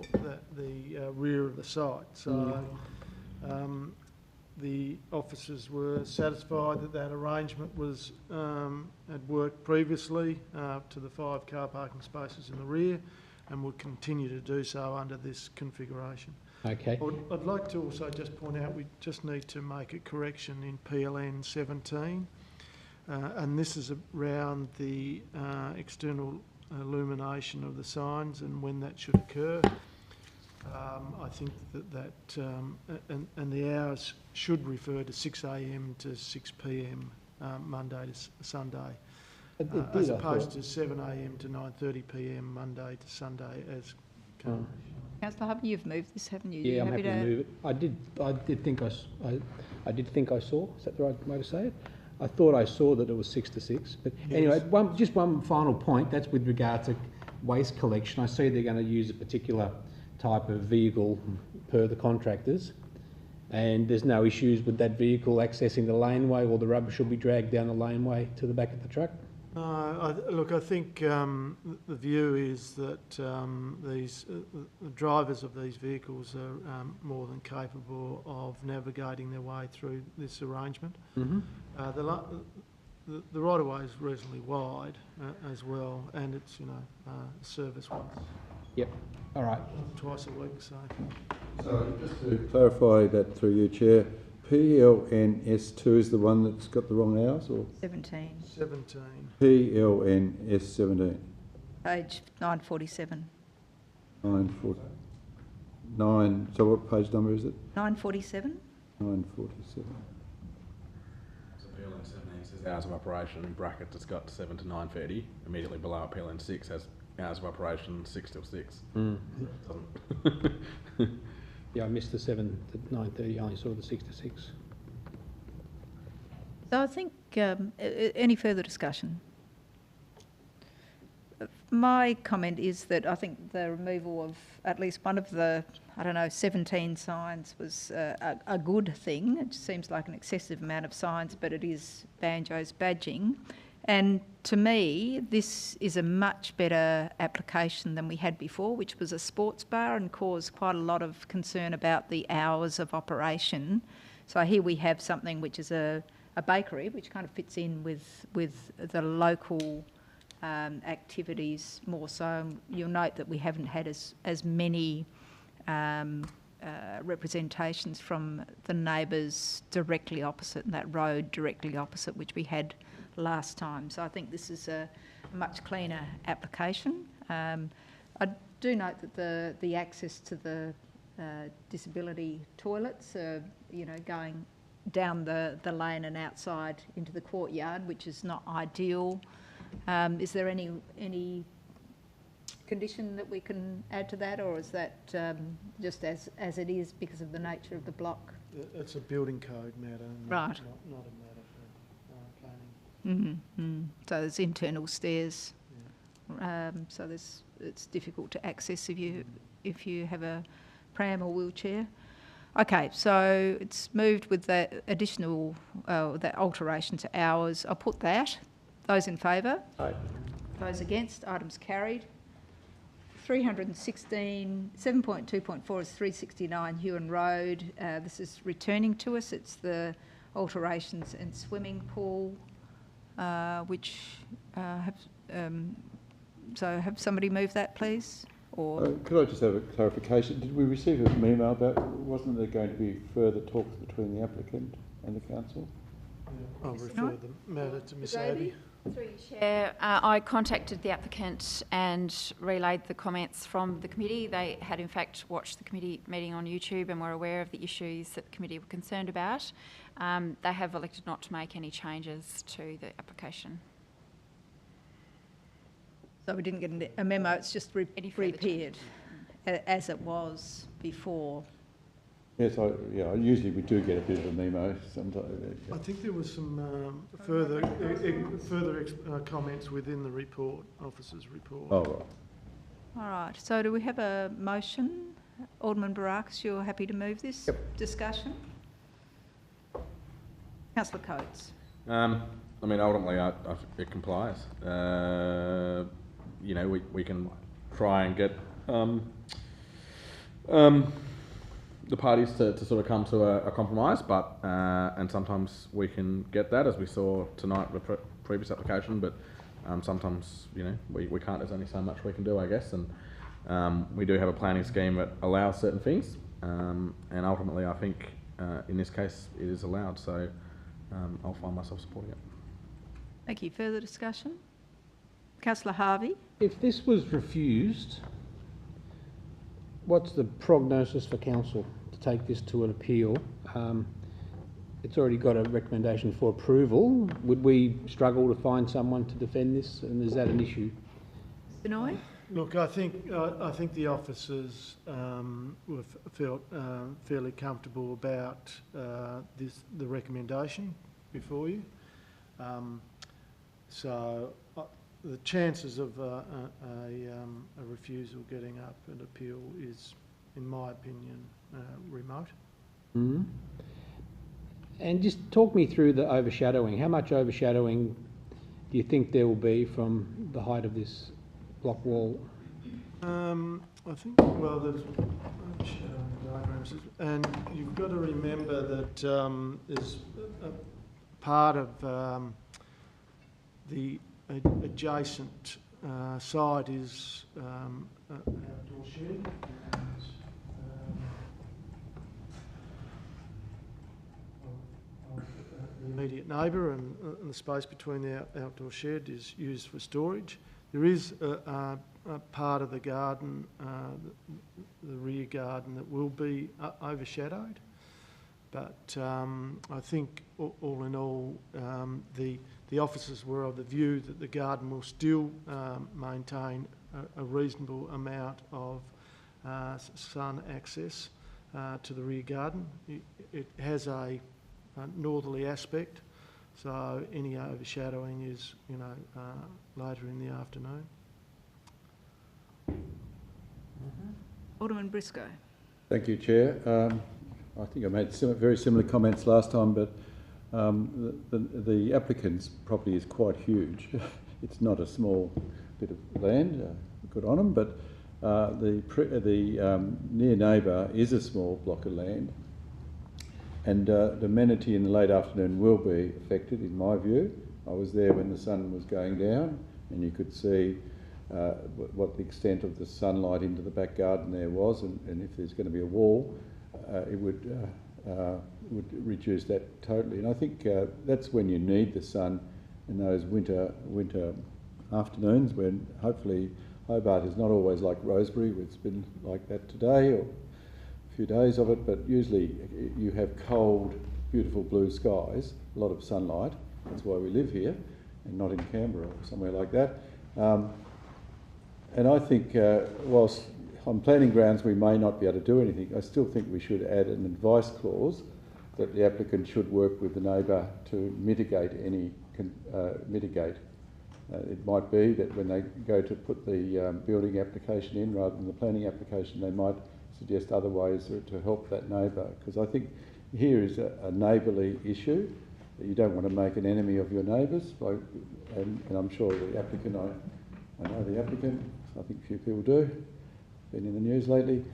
the rear of the site. So the officers were satisfied that that arrangement was had worked previously to the 5 car parking spaces in the rear, and would continue to do so under this configuration. Okay. I'd like to also just point out we just need to make a correction in PLN 17, and this is around the external illumination of the signs and when that should occur. I think that and the hours should refer to 6 a.m. to 6 p.m. Monday to Sunday, as opposed to 7 a.m. to 9:30 p.m. Monday to Sunday as. Councillor Hubbard, you've moved this, haven't you? Yeah, I'm happy to move it. I did think I saw. Is that the right way to say it? I thought I saw that it was 6 to 6. But yes. Anyway, just one final point. That's with regard to waste collection. I see they're going to use a particular type of vehicle per the contractors, and there's no issues with that vehicle accessing the laneway, or the rubbish will be dragged down the laneway to the back of the truck. Look, I think the view is that the drivers of these vehicles are more than capable of navigating their way through this arrangement. Mm-hmm. The right-of-way is reasonably wide as well, and it's service once. Yep. All right. Twice a week, so. So just to clarify that through you, Chair, PLNS2 is the one that's got the wrong hours, or 17. 17. PLNS17. Page 947. 9. So what page number is it? 947. 947. So PLN 17 says hours of operation in brackets. It's got 7 to 9:30. Immediately below it, PLN 6 has hours of operation 6 till 6. Yeah, I missed the 7 to 9:30. I only saw the 6 to 6. So I think any further discussion? My comment is that I think the removal of at least one of the, 17 signs was a good thing. It seems like an excessive amount of signs, but it is Banjo's badging. And to me, this is a much better application than we had before, which was a sports bar and caused quite a lot of concern about the hours of operation. So here we have something which is a bakery, which kind of fits in with the local activities more so. You'll note that we haven't had as many representations from the neighbours directly opposite, and that road directly opposite, which we had last time. So I think this is a much cleaner application. I do note that the access to the disability toilets are, going down the lane and outside into the courtyard, which is not ideal. Is there any condition that we can add to that, or is that just as it is because of the nature of the block? It's a building code matter, Right. Not a matter for planning. Mm-hmm. So there's internal stairs, so it's difficult to access if you have a pram or wheelchair. Okay, so it's moved with that additional that alteration to hours. I'll put that. Those in favour? Aye. Those against? Items carried. 316, 7.2.4 is 369 Hewan Road. This is returning to us. It's the alterations and swimming pool, which so have somebody move that, please? Or Could I just have a clarification? Did we receive a memo about, wasn't there going to be further talks between the applicant and the council? I'll refer the matter to Ms Abbey. Through you, Chair, I contacted the applicant and relayed the comments from the committee. They had in fact watched the committee meeting on YouTube and were aware of the issues that the committee were concerned about. They have elected not to make any changes to the application. so we didn't get a memo, it's just repeated as it was before. Yes, usually we do get a bit of a memo sometimes. I think there was some further comments within the report, officer's report. Oh, right. All right, so do we have a motion? Alderman Barakis, you're happy to move this discussion? Councillor Coates. I mean, ultimately, it complies. You know, we can try and get the parties to sort of come to a compromise, but and sometimes we can get that, as we saw tonight with the previous application, but sometimes, you know, we can't. There's only so much we can do, I guess, and we do have a planning scheme that allows certain things, and ultimately I think in this case it is allowed, so I'll find myself supporting it. Thank you. Further discussion? Councillor Harvey. If this was refused, what's the prognosis for council to take this to an appeal? It's already got a recommendation for approval. Would we struggle to find someone to defend this, and is that an issue? Benoit? Look, I think the officers felt fairly comfortable about the recommendation before you. So the chances of a refusal getting up an appeal is, in my opinion, remote. Mm-hmm. And just talk me through the overshadowing. How much overshadowing do you think there will be from the height of this block wall? I think, well, there's diagrams, and you've got to remember that there's a part of the adjacent site is an outdoor shed, and the immediate neighbour, and the space between the outdoor shed is used for storage. There is a part of the garden, the rear garden, that will be overshadowed, but I think all in all the officers were of the view that the garden will still maintain a reasonable amount of sun access to the rear garden. It has a northerly aspect, so any overshadowing is, you know, later in the afternoon. Alderman Briscoe. Thank you, Chair. I think I made very similar comments last time, but the applicant's property is quite huge. It's not a small bit of land, good on them, but the near neighbour is a small block of land, and the amenity in the late afternoon will be affected, in my view. I was there when the sun was going down, and you could see what the extent of the sunlight into the back garden there was, and if there's going to be a wall, it would reduce that totally. And I think that's when you need the sun, in those winter afternoons, when hopefully Hobart is not always like Rosebery. It's been like that today, or a few days of it, but usually you have cold, beautiful blue skies, a lot of sunlight. That's why we live here, and not in Canberra or somewhere like that. And I think whilst on planning grounds we may not be able to do anything, I still think we should add an advice clause that the applicant should work with the neighbour to mitigate any it might be that when they go to put the building application in rather than the planning application, they might suggest other ways to help that neighbour, because I think here is a neighbourly issue. You don't want to make an enemy of your neighbours, and I'm sure the applicant, I know the applicant, I think few people do, been in the news lately.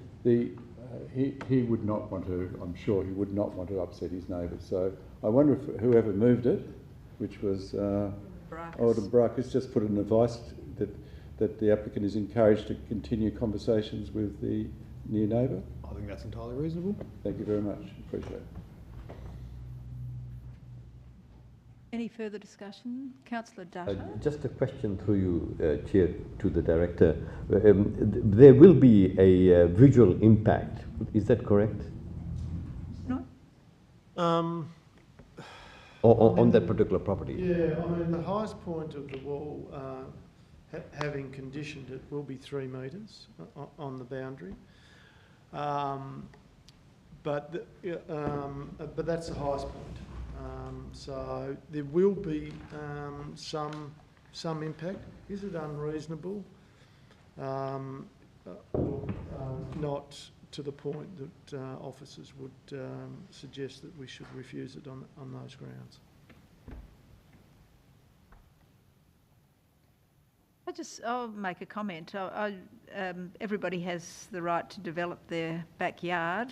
He would not want to, I'm sure he would not want to upset his neighbours. So I wonder if whoever moved it, which was Alderman Baracus, just put an advice that the applicant is encouraged to continue conversations with the near neighbour. I think that's entirely reasonable. Thank you very much. Appreciate it. Any further discussion? Councillor Dutta? Just a question through you, Chair, to the Director. There will be a visual impact, is that correct? No? On that particular property? Yeah, I mean, the highest point of the wall, having conditioned it, will be 3 metres on the boundary. But that's the highest point. So there will be some impact. Is it unreasonable? Not to the point that officers would suggest that we should refuse it on those grounds. I'll make a comment. Everybody has the right to develop their backyard.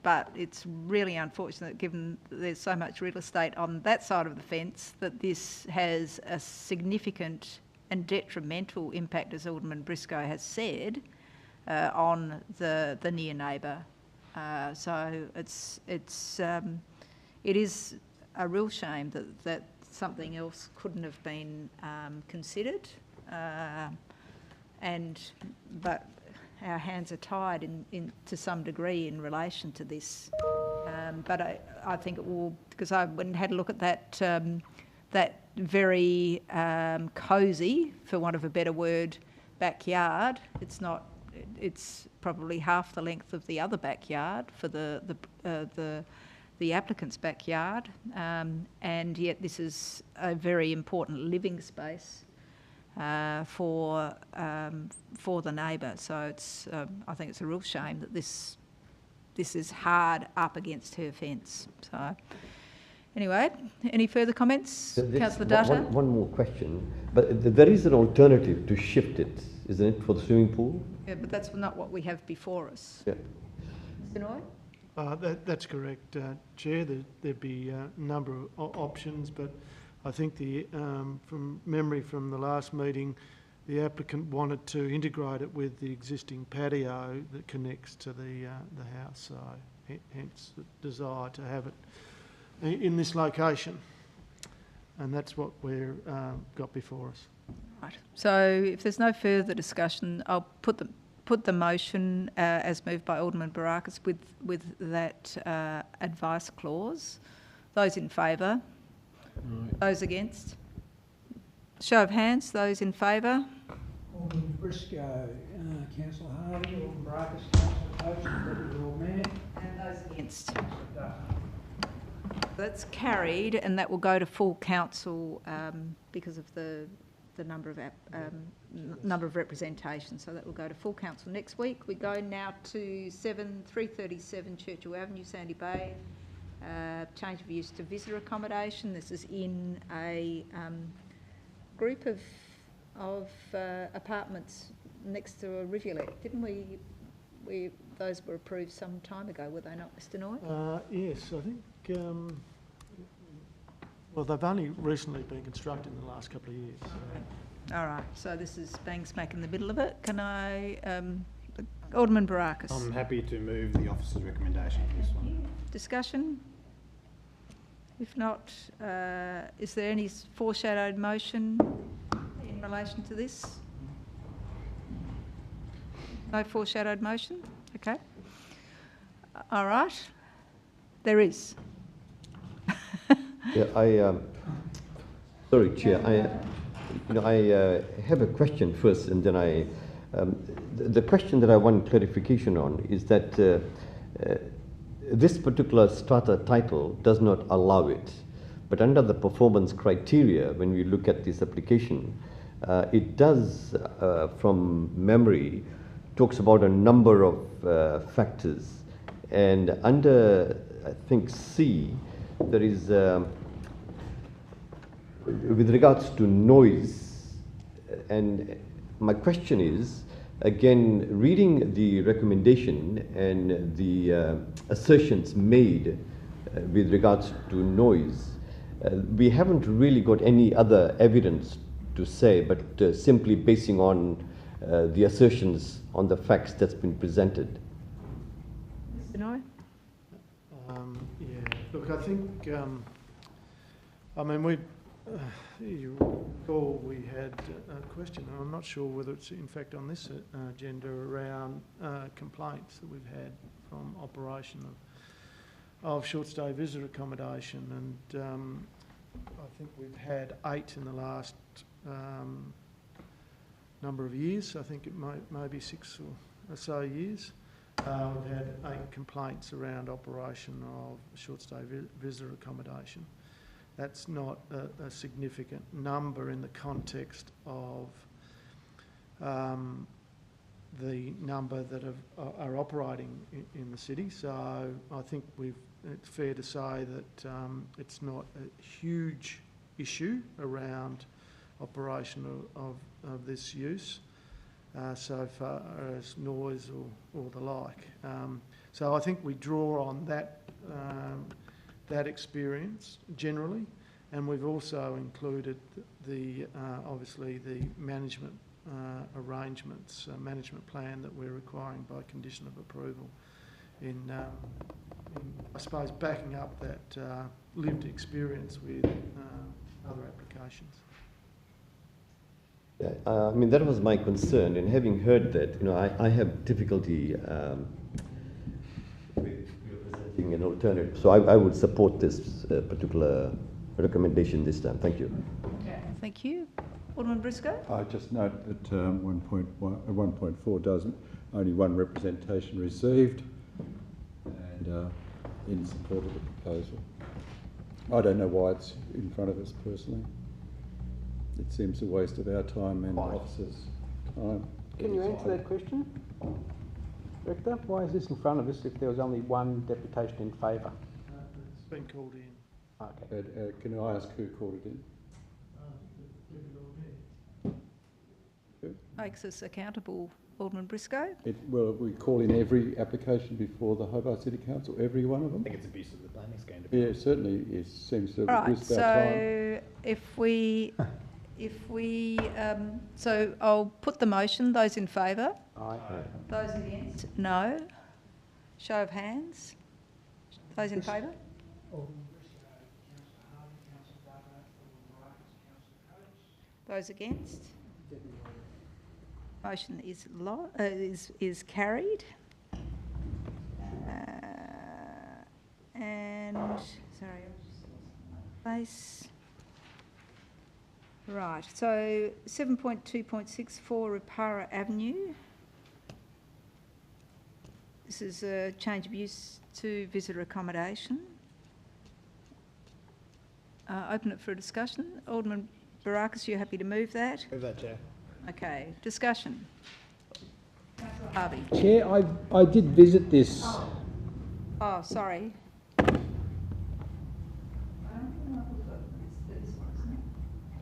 But it's really unfortunate, given that there's so much real estate on that side of the fence, that this has a significant and detrimental impact, as Alderman Briscoe has said, on the near neighbour. So it is a real shame that something else couldn't have been considered, but our hands are tied to some degree in relation to this. But I think it will, because I went and had a look at that very cosy, for want of a better word, backyard. It's probably half the length of the other backyard for the applicant's backyard, and yet this is a very important living space for the neighbour. So I think it's a real shame that this is hard up against her fence. So anyway, any further comments, Councillor Dutta? One more question, but there is an alternative to shift it, isn't it, for the swimming pool? Yeah, but that's not what we have before us. Yeah. Mr. Noy? That's correct, Chair. There'd be a number of options, but I think from memory from the last meeting, the applicant wanted to integrate it with the existing patio that connects to the house. So hence the desire to have it in this location, and that's what we've got before us. Right. So if there's no further discussion, I'll put the motion as moved by Alderman Baracus with that advice clause. Those in favour? Right. Those against? Show of hands. Those in favour? Alderman Briscoe, Councillor Harvey, Alderman Baracus, Councillor Coach, Deputy Lord Mayor. And those against? That's carried, and that will go to full council because of the number of representation. So that will go to full council next week. We go now to 337 Churchill Avenue, Sandy Bay. Change of use to visitor accommodation. This is in a group of apartments next to a rivulet. Didn't we? Those were approved some time ago, were they not, Mr. Noy? Yes, I think. Well, they've only recently been constructed in the last couple of years. So. All right. So this is bang smack in the middle of it. Can I, Alderman Baracus? I'm happy to move the officer's recommendation for this one. Discussion? If not, is there any foreshadowed motion in relation to this? No foreshadowed motion? Okay. All right. There is. Yeah, sorry, Chair. I have a question first, and then the question that I want clarification on is that this particular strata title does not allow it, but under the performance criteria, when we look at this application, it does, from memory, talks about a number of factors, and under, I think, C, there is, with regards to noise, and my question is, Again, reading the recommendation and the assertions made with regards to noise, we haven't really got any other evidence to say, but simply basing on the assertions on the facts that's been presented. Mr. Noy? Yeah, look, I think, I mean, you recall we had a question, and I'm not sure whether it's in fact on this agenda, around complaints that we've had from operation of short-stay visitor accommodation, and I think we've had 8 in the last number of years. I think it may be 6 or so years. We've had 8 complaints around operation of short-stay visitor accommodation. That's not a significant number in the context of the number that are operating in the city. So I think it's fair to say that it's not a huge issue around operation of this use so far as noise or the like. So I think we draw on that experience generally, and we've also included the obviously the management arrangements, management plan that we're requiring by condition of approval in I suppose backing up that lived experience with other applications. Yeah, I mean, that was my concern, and having heard that, I have difficulty with presenting an alternative. So I would support this particular recommendation this time. Thank you. Thank you. Alderman Briscoe? I just note that 1.4 doesn't, only one representation received, and in support of the proposal. I don't know why it's in front of us personally. It seems a waste of our time and officers' time. Can you answer that question, Director? Why is this in front of us if there was only one deputation in favour? It's been called in. Okay. Can I ask who called it in? Makes us accountable, Alderman Briscoe. Well, we call in every application before the Hobart City Council, every one of them? I think it's abuse of the planning scheme. Yeah, it certainly is, seems to have Right, abused our time. so so I'll put the motion. Those in favour? Aye. Those against? No. Show of hands. Those in favour? Those against? Motion is carried. And sorry, I've just lost my place. Right, so 7.2.64 Rapara Avenue. This is a change of use to visitor accommodation. Open it for a discussion. Alderman Barakis, you happy to move that? Move that, Chair. Okay, discussion. Councillor Harvey. Chair, I did visit this. Oh, sorry.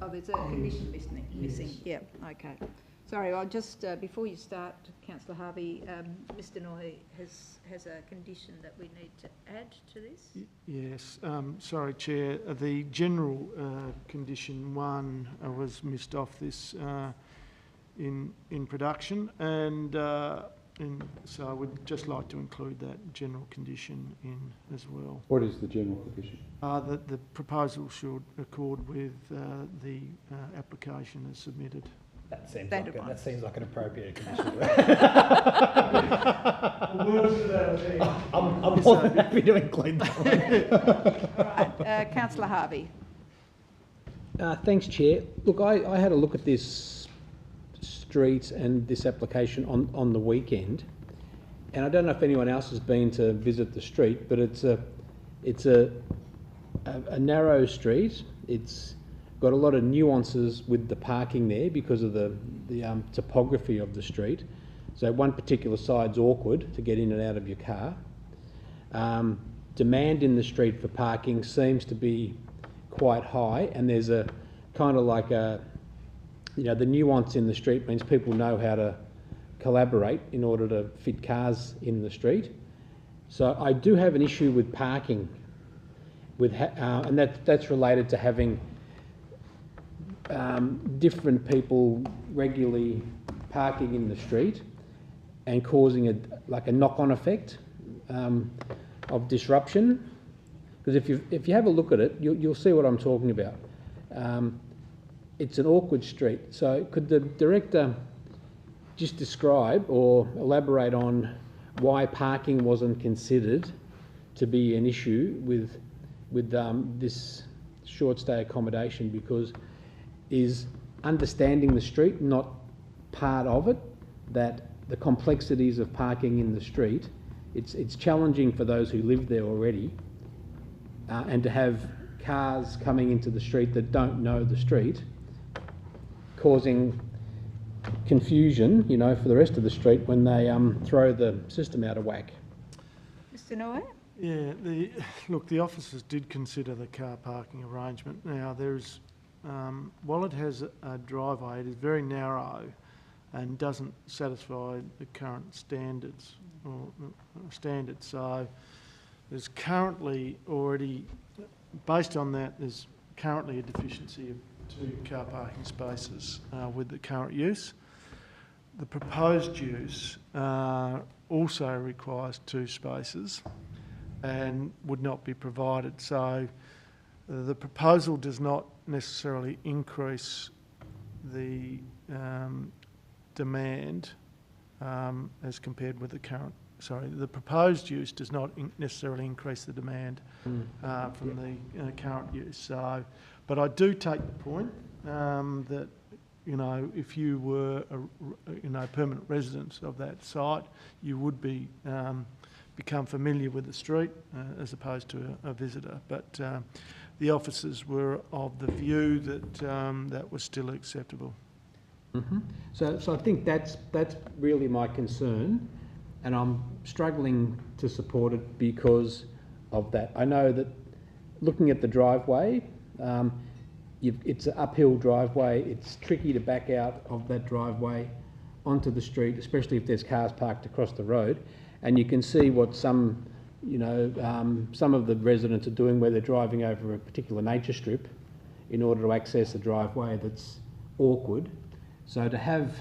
Oh, there's a condition missing. Yeah, okay. Sorry, I'll just, before you start, Councillor Harvey, Mr Noy has a condition that we need to add to this. Yes, sorry, Chair. The general condition 1 was missed off this in production, and so I would just like to include that general condition in as well. What is the general condition? That the proposal should accord with the application as submitted. That seems Standard like one. that seems like an appropriate condition. I'm more than happy to include that one. Right, Councillor Harvey. Thanks, Chair. Look, I had a look at this street and this application on the weekend, and I don't know if anyone else has been to visit the street, but it's a narrow street. It's got a lot of nuances with the parking there because of the topography of the street. So one particular side's awkward to get in and out of your car. Demand in the street for parking seems to be quite high, and there's a kind of like the nuance in the street means people know how to collaborate in order to fit cars in the street. So I do have an issue with parking, and that's related to having different people regularly parking in the street and causing a knock-on effect of disruption. Because if you have a look at it, you'll see what I'm talking about. It's an awkward street. So could the director just describe or elaborate on why parking wasn't considered to be an issue with this short stay accommodation? Because is understanding the street not part of it? That the complexities of parking in the street, it's challenging for those who live there already, and to have cars coming into the street that don't know the street, causing confusion, you know, for the rest of the street when they throw the system out of whack. Mr. Noy? Yeah, the officers did consider the car parking arrangement. Now, there's, while it has a driveway, it is very narrow and doesn't satisfy the current standards. So there's currently already, based on that, there's currently a deficiency of 2 car parking spaces with the current use. The proposed use also requires 2 spaces and would not be provided. So the proposal does not necessarily increase the demand as compared with the current. Sorry, the proposed use does not necessarily increase the demand from the current use. So, but I do take the point that, you know, if you were a permanent resident of that site, you would be become familiar with the street as opposed to a visitor. But the officers were of the view that that was still acceptable. Mm-hmm. So I think that's really my concern, and I'm struggling to support it because of that. I know that looking at the driveway, it's an uphill driveway. It's tricky to back out of that driveway onto the street, especially if there's cars parked across the road. And you can see what some of the residents are doing where they're driving over a particular nature strip in order to access a driveway that's awkward. So to have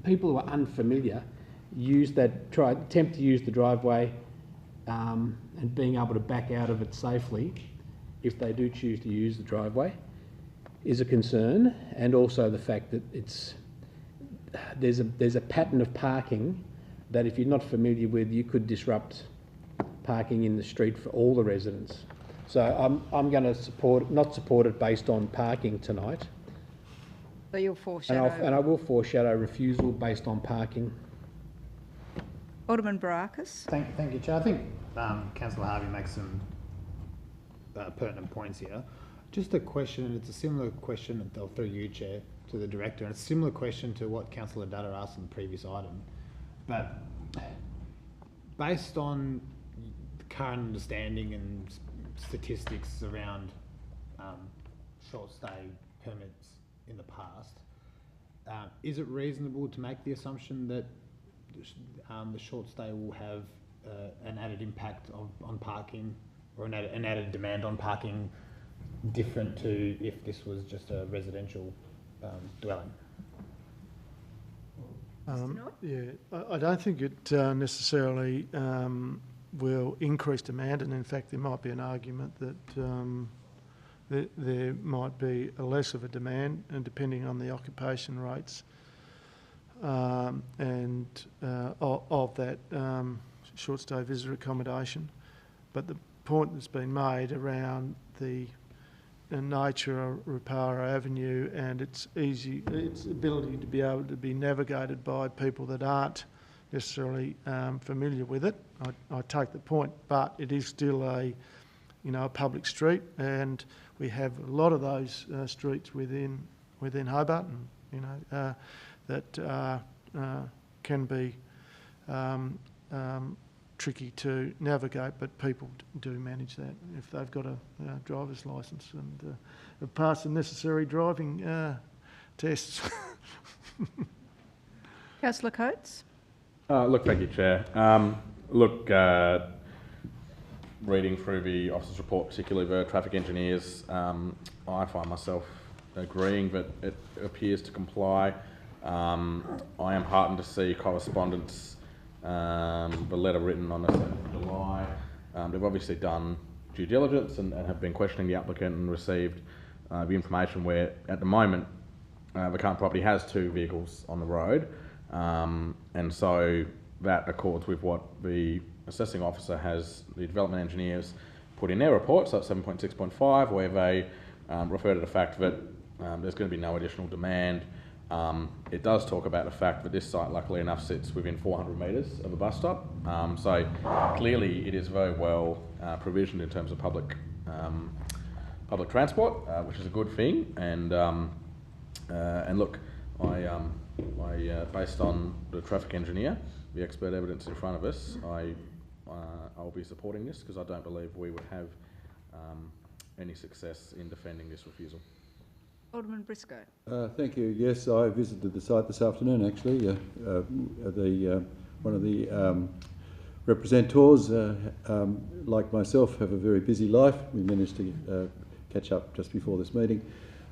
people who are unfamiliar attempt to use the driveway and being able to back out of it safely, if they do choose to use the driveway, is a concern. And also the fact that there's a pattern of parking that if you're not familiar with, you could disrupt parking in the street for all the residents. So I'm going to not support it based on parking tonight. So you'll foreshadow. And I will foreshadow refusal based on parking. Alderman Barakis. Thank you, Chair. I think Councillor Harvey makes some pertinent points here. Just a question, and it's a similar question, through you, Chair, to the Director, and it's a similar question to what Councillor Dutta asked in the previous item. But based on current understanding and statistics around short stay permits in the past, is it reasonable to make the assumption that the short stay will have an added impact on parking, or an added demand on parking, different to if this was just a residential dwelling? Yeah, I don't think it necessarily will increase demand, and in fact there might be an argument that there might be a less of a demand, and depending on the occupation rates of that short stay visitor accommodation. But the point that's been made around the nature of Rapara Avenue and its ability to be able to be navigated by people that aren't necessarily familiar with it, I take the point, but it is still a public street, and we have a lot of those streets within Hobart, and that can be tricky to navigate, but people do manage that if they've got a driver's licence and have passed the necessary driving tests. Councillor Coates? Look, thank you, Chair. Reading through the officer's report, particularly the traffic engineers, I find myself agreeing that it appears to comply. I am heartened to see correspondence, the letter written on the 7th of July. They've obviously done due diligence and have been questioning the applicant and received the information where, at the moment, the current property has 2 vehicles on the road, and so that accords with what the assessing officer has, the development engineers, put in their report, so it's 7.6.5, where they refer to the fact that there's going to be no additional demand. It does talk about the fact that this site, luckily enough, sits within 400 metres of a bus stop, so clearly it is very well provisioned in terms of public transport, which is a good thing. And look, based on the traffic engineer, the expert evidence in front of us, I'll be supporting this because I don't believe we would have any success in defending this refusal. Alderman Briscoe. Thank you. Yes, I visited the site this afternoon. Actually, one of the representatives, like myself, have a very busy life. We managed to catch up just before this meeting.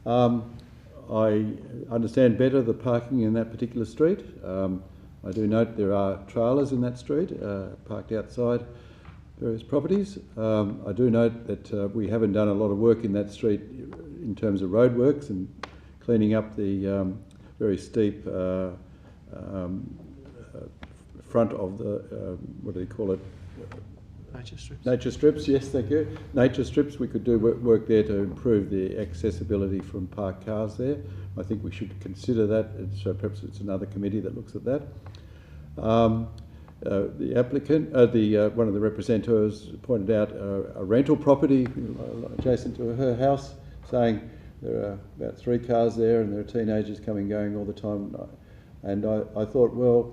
I understand better the parking in that particular street. I do note there are trailers in that street parked outside various properties. I do note that we haven't done a lot of work in that street in terms of roadworks and cleaning up the very steep front of the, what do they call it? Nature strips. Nature strips, yes, thank you. Nature strips, we could do work there to improve the accessibility from parked cars there. I think we should consider that, so perhaps it's another committee that looks at that. The applicant, one of the representatives pointed out a rental property adjacent to her house, saying there are about 3 cars there and there are teenagers coming and going all the time. And I thought, well,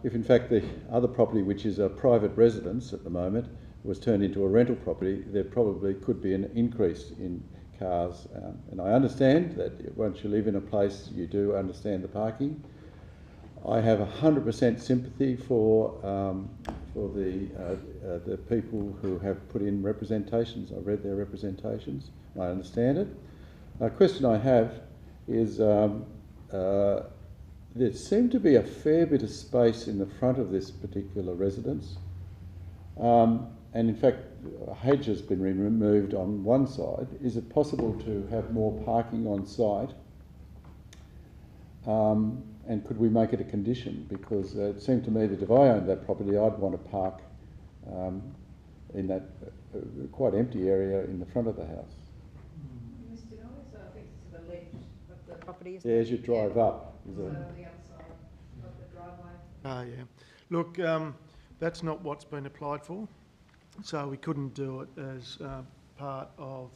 if in fact the other property, which is a private residence at the moment, was turned into a rental property, there probably could be an increase in cars. And I understand that once you live in a place, you do understand the parking. I have 100% sympathy for the people who have put in representations. I've read their representations. I understand it. A question I have is there seemed to be a fair bit of space in the front of this particular residence. And in fact, a hedge has been removed on one side. Is it possible to have more parking on site? And could we make it a condition? Because it seemed to me that if I owned that property, I'd want to park in that quite empty area in the front of the house. Mr. Noyes, I think it's to the left of the property. Yeah, as you drive up. So the other side of the driveway. Yeah. Look, that's not what's been applied for, so we couldn't do it as part of,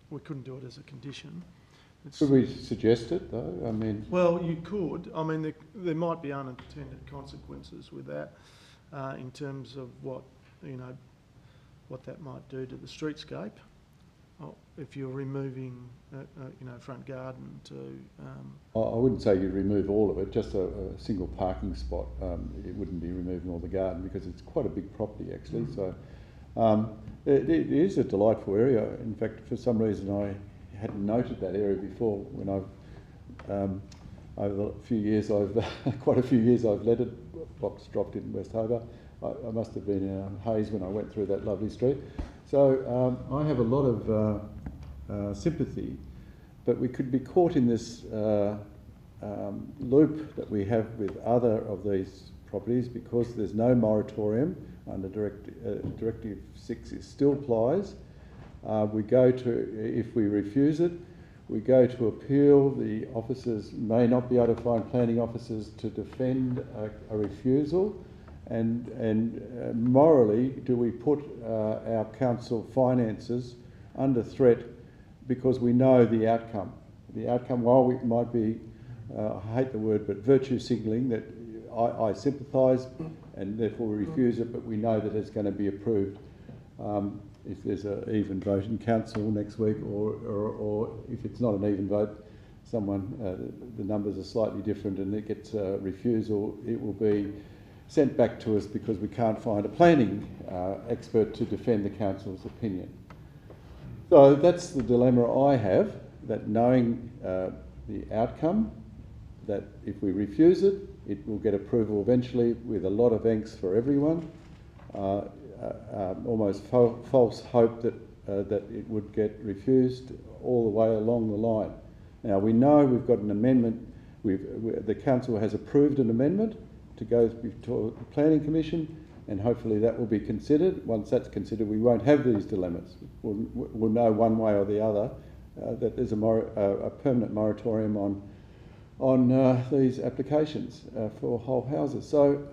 we couldn't do it as a condition. Could we suggest it though? I mean, well, you could. I mean, there might be unintended consequences with that, in terms of what that might do to the streetscape. If you're removing, front garden to. I wouldn't say you'd remove all of it. Just a single parking spot. It wouldn't be removing all the garden because it's quite a big property actually. Mm-hmm. So it is a delightful area. In fact, for some reason I hadn't noted that area before. When I've over a few years, quite a few years I've let it box dropped in West Hobart. I must have been in a haze when I went through that lovely street. So I have a lot of sympathy, but we could be caught in this loop that we have with other of these properties because there's no moratorium under Directive 6. It still applies. We go to, if we refuse it, we go to appeal. The officers may not be able to find planning officers to defend a refusal. And morally, do we put our council finances under threat because we know the outcome? The outcome, while we might be, I hate the word, but virtue signalling, that I sympathise and therefore we refuse it, but we know that it's going to be approved. If there's an even vote in council next week, or if it's not an even vote, the numbers are slightly different and it gets a refusal, it will be sent back to us because we can't find a planning expert to defend the council's opinion. So that's the dilemma I have, that knowing the outcome, that if we refuse it, it will get approval eventually with a lot of angst for everyone. Almost false hope that it would get refused all the way along the line. Now we know we've got an amendment. The council has approved an amendment to go to the Planning Commission, and hopefully that will be considered. Once that's considered, we won't have these dilemmas. We'll know one way or the other that there's a permanent moratorium on these applications for whole houses. So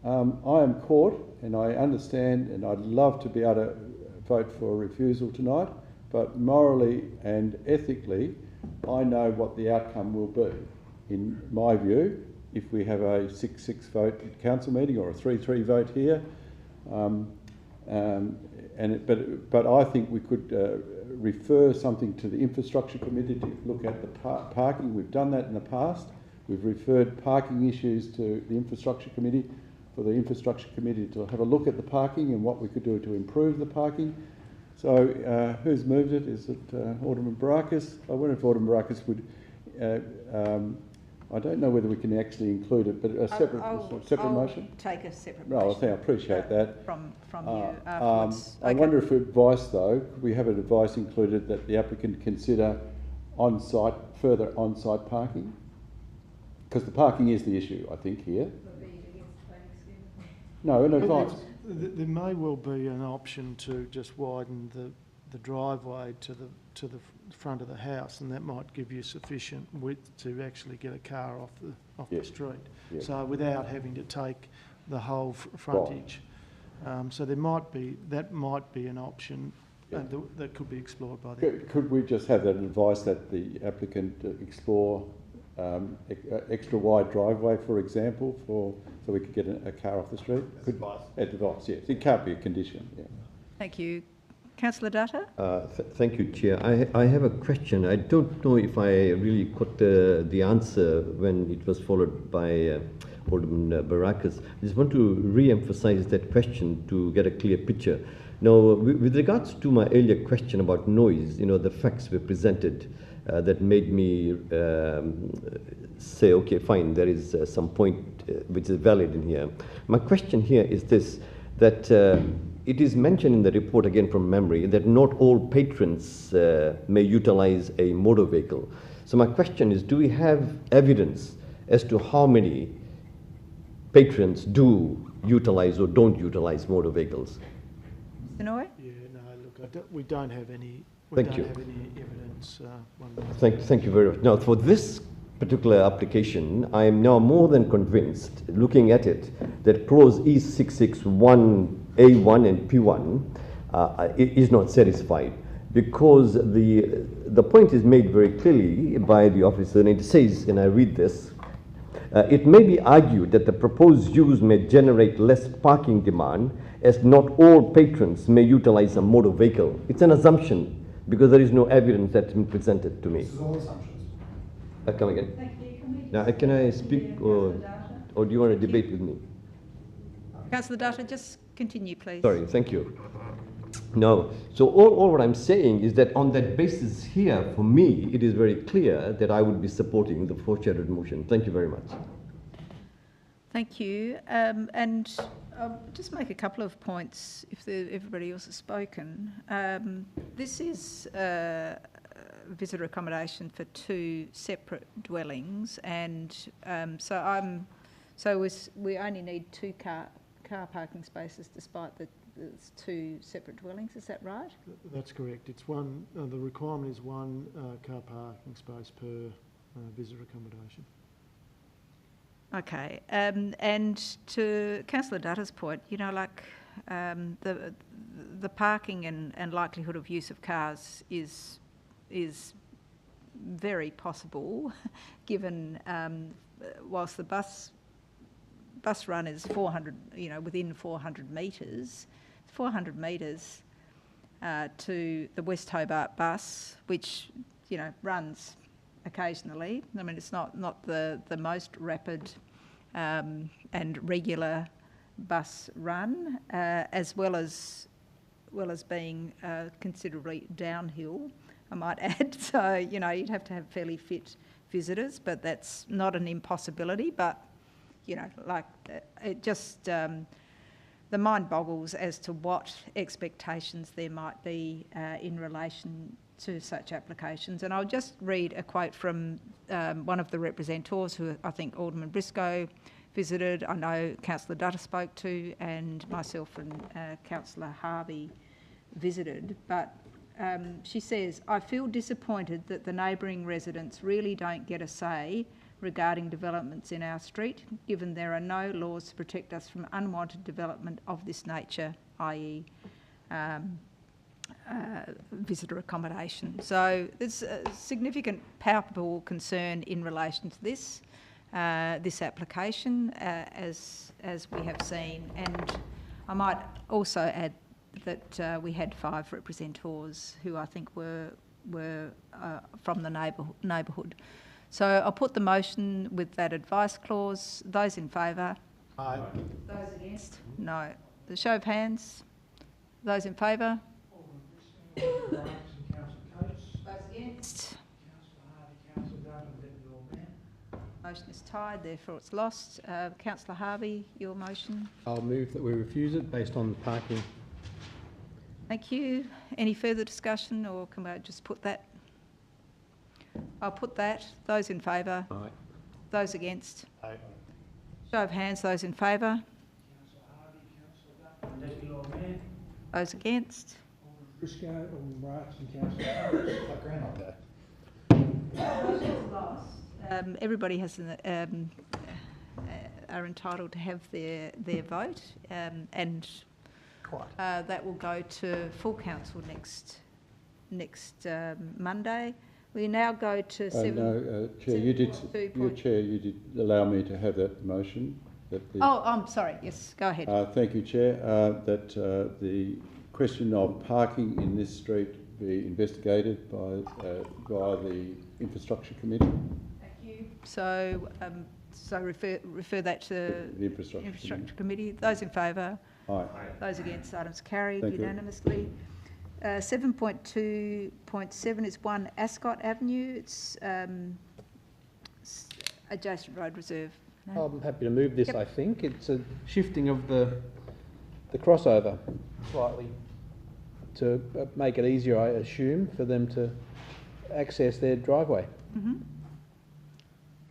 I am caught, and I understand, and I'd love to be able to vote for a refusal tonight, but morally and ethically, I know what the outcome will be. In my view, if we have a 6-6 vote at council meeting or a 3-3 vote here, but I think we could refer something to the Infrastructure Committee to look at the parking. We've done that in the past. We've referred parking issues to the Infrastructure Committee for the Infrastructure Committee to have a look at the parking and what we could do to improve the parking. So who's moved it? Is it Alderman Barakis? I wonder if Alderman Barakis would... I don't know whether we can actually include it, but a separate motion? I'll take a separate motion. motion. I appreciate that. From you afterwards. I wonder if advice, though, could we have an advice included that the applicant consider further on-site parking? Because the parking is the issue, I think, here. No, an advice. There may well be an option to just widen the driveway to the front of the house, and that might give you sufficient width to actually get a car off the street. Yes. So without having to take the whole frontage. Right. So that might be an option that could be explored by the applicant. Could we just have that advice that the applicant explore extra wide driveway, for example, so we could get a car off the street? Advice, yes. It can't be a condition. Yeah. Thank you. Councillor Dutta? Thank you, Chair. I have a question. I don't know if I really caught the answer when it was followed by Alderman Barakis. I just want to re-emphasize that question to get a clear picture. Now, with regards to my earlier question about noise, the facts were presented that made me say, okay, fine, there is some point which is valid in here. My question here is this, that it is mentioned in the report, again from memory, that not all patrons may utilize a motor vehicle. So my question is, do we have evidence as to how many patrons do utilize or don't utilize motor vehicles? Mr. Noy? Yeah, no, look, we don't have any. Thank you. Have any evidence. Thank you very much. Now, for this particular application, I am now more than convinced, looking at it, that clause E661A1 and P1 is not satisfied, because the point is made very clearly by the officer, and it says, and I read this, it may be argued that the proposed use may generate less parking demand, as not all patrons may utilize a motor vehicle. It's an assumption, because there is no evidence that's been presented to me. This is all assumptions. Come again. Now, can I speak, or do you want to debate with me? Councillor Dutta, just continue, please. Sorry, thank you. No, so all what I'm saying is that on that basis here, for me, it is very clear that I would be supporting the foreshadowed motion. Thank you very much. Thank you. And I'll just make a couple of points if everybody else has spoken. This is visitor accommodation for two separate dwellings, and we only need two car parking spaces, despite that it's two separate dwellings. Is that right? That's correct. It's one. The requirement is one car parking space per visitor accommodation. Okay, and to Councillor Dutta's point, the parking and likelihood of use of cars is very possible, given whilst the bus run is 400, within 400 metres, 400 metres to the West Hobart bus, which runs occasionally. I mean, it's not the most rapid and regular bus run, as well as being considerably downhill, I might add. So, you know, you'd have to have fairly fit visitors, but that's not an impossibility. But, you know, like it just, the mind boggles as to what expectations there might be in relation to such applications. And I'll just read a quote from one of the representatives who I think Alderman Briscoe visited, I know Councillor Dutta spoke to, and myself and Councillor Harvey visited. But she says, "I feel disappointed that the neighbouring residents really don't get a say regarding developments in our street, given there are no laws to protect us from unwanted development of this nature, i.e. Visitor accommodation." So there's a significant palpable concern in relation to this application, as we have seen. And I might also add that we had 5 representatives who I think were from the neighbourhood. So I'll put the motion with that advice clause. Those in favour? Aye. Those against? No. The show of hands. Those in favour? Those against? Motion is tied, therefore it's lost. Councillor Harvey, your motion. I'll move that we refuse it based on parking. Thank you. Any further discussion, or can I just put that? I'll put that. Those in favour? Aye. Those against? Aye. Show of hands, those in favour? Those against? Briscoe, Alderman Bracks and Councillor Hobart. Everybody has are entitled to have their vote, and that will go to full council next Monday. We now go to Chair, you did allow me to have that motion. I'm sorry. Yes, go ahead. Thank you, Chair. That the question of parking in this street be investigated by the Infrastructure Committee. Thank you. So, refer that to The Infrastructure Committee. Those in favour? Aye. Those against? Items carried Thank you. unanimously. 7.2.7 is 1 Ascot Avenue. It's adjacent road reserve. No? I'm happy to move this. Yep. I think it's a shifting of the crossover slightly to make it easier, I assume, for them to access their driveway. Mm-hmm.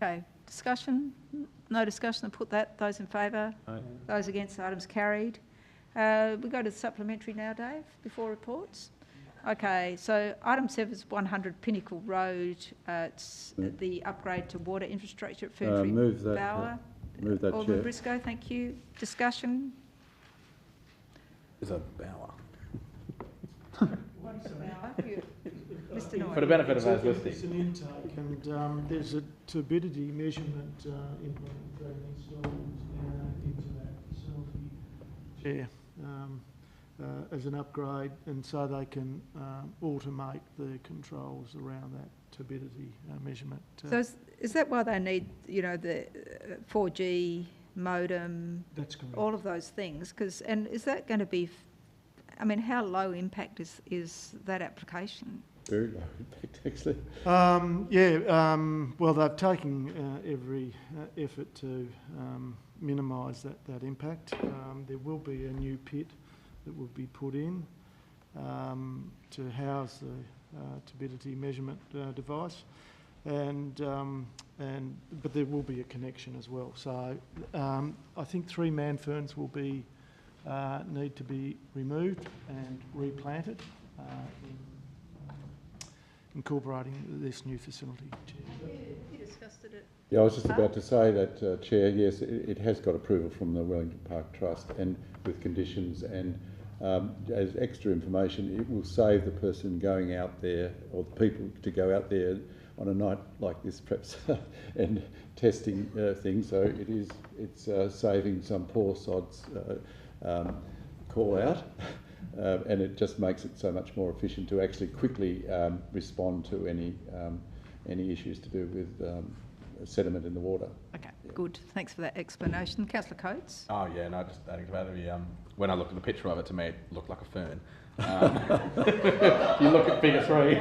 Okay, discussion? No discussion, I'll put that. Those in favour? Aye. Those against? Items carried. We go to the supplementary now, Dave, before reports. Okay, so item 7 is 100 Pinnacle Road. It's the upgrade to water infrastructure at Ferntree Move that, Bower. move that, Alderman Chair. Briscoe, thank you. Discussion? Is a bower. What's the Bower? Mr. Noy. For the benefit of those listening. It's an intake, and there's a turbidity measurement implement being installed into that facility, Chair, as an upgrade, and so they can automate the controls around that turbidity measurement. So is that why they need, the 4G modem, That's correct. all of those things? And is that going to be, how low impact is that application? Very low impact, actually. Well, they've taken every effort to minimise that impact. There will be a new pit that will be put in to house the turbidity measurement device, but there will be a connection as well. So I think 3 man ferns will need to be removed and replanted, incorporating this new facility, Chair. You discussed it Yeah, I was just about to say that, Chair, yes, it has got approval from the Wellington Park Trust and with conditions, and as extra information, it will save the person going out there, or the people to go out there on a night like this perhaps and testing things. So it's saving some poor sod's call out. And it just makes it so much more efficient to actually quickly respond to any any issues to do with sediment in the water. Okay, good. Thanks for that explanation. Councillor Coates? Oh yeah, no, just adding to that, when I looked at the picture of it, to me it looked like a fern. If you look at figure 3,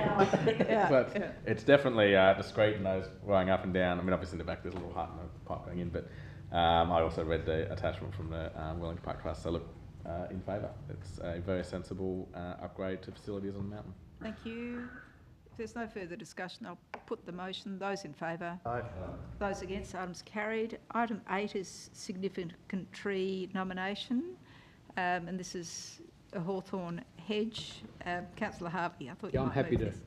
but it's definitely discreet and those going up and down. I mean, obviously in the back there's a little hut and a pipe going in, but I also read the attachment from the Wellington Park Trust, so look, in favour. It's a very sensible upgrade to facilities on the mountain. Thank you. If there's no further discussion, I'll put the motion. Those in favour? Aye. Those against? Items carried. Item 8 is significant tree nomination, and this is a hawthorn hedge. Councillor Harvey, I thought you I'm might happy move to this.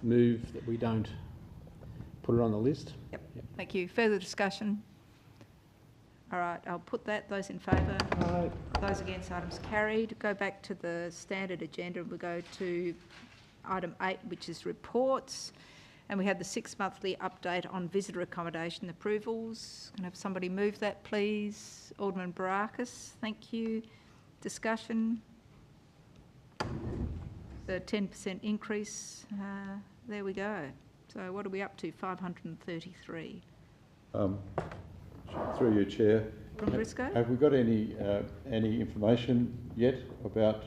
move that we don't put it on the list. Yep. Thank you. Further discussion? All right, I'll put that. Those in favour? Aye. Those against? Items carried. Go back to the standard agenda and we'll go to item 8, which is reports. And we have the 6 monthly update on visitor accommodation approvals. Can I have somebody move that, please? Alderman Barakis, thank you. Discussion? The 10% increase, there we go. So what are we up to? 533. Through you, Chair. From Briscoe? Have we got any information yet about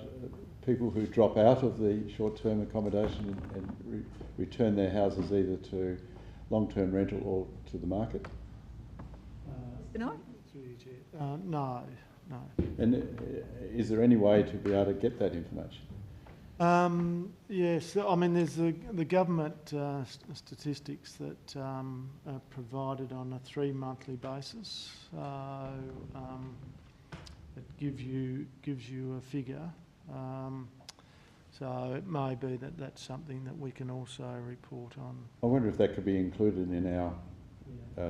people who drop out of the short-term accommodation and return their houses either to long-term rental or to the market? No? Through you, Chair. No. And is there any way to be able to get that information? Yes, I mean, there's the government statistics that are provided on a 3-monthly basis. It gives you a figure. So it may be that that's something that we can also report on. I wonder if that could be included in our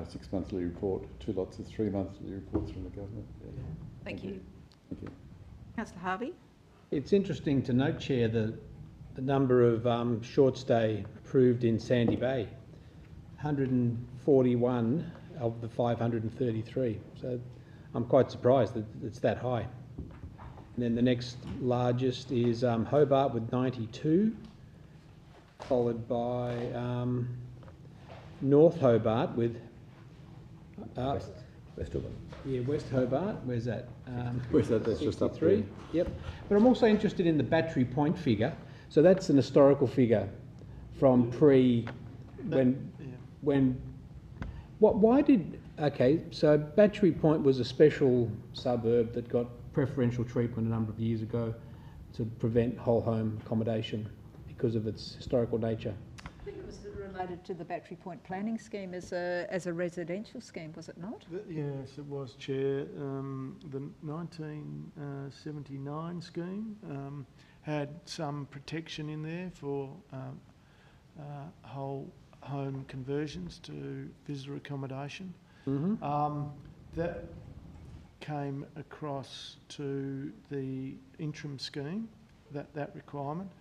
6 monthly report, 2 lots of 3 monthly reports from the government. Yeah. Thank you. Thank you. Councillor Harvey? It's interesting to note, Chair, the number of short stay approved in Sandy Bay. 141 of the 533. So I'm quite surprised that it's that high. And then the next largest is Hobart with 92, followed by North Hobart with... West Hobart. Yeah, West Hobart. Where's that? Where's that? That's just up there. Yep. But I'm also interested in the Battery Point figure. So that's an historical figure from okay, so Battery Point was a special suburb that got preferential treatment a number of years ago to prevent whole home accommodation because of its historical nature. I think it was related to the Battery Point planning scheme as a residential scheme, was it not? Yes, it was, Chair. The 1979 scheme had some protection in there for whole home conversions to visitor accommodation. Mm-hmm. That came across to the interim scheme, that requirement.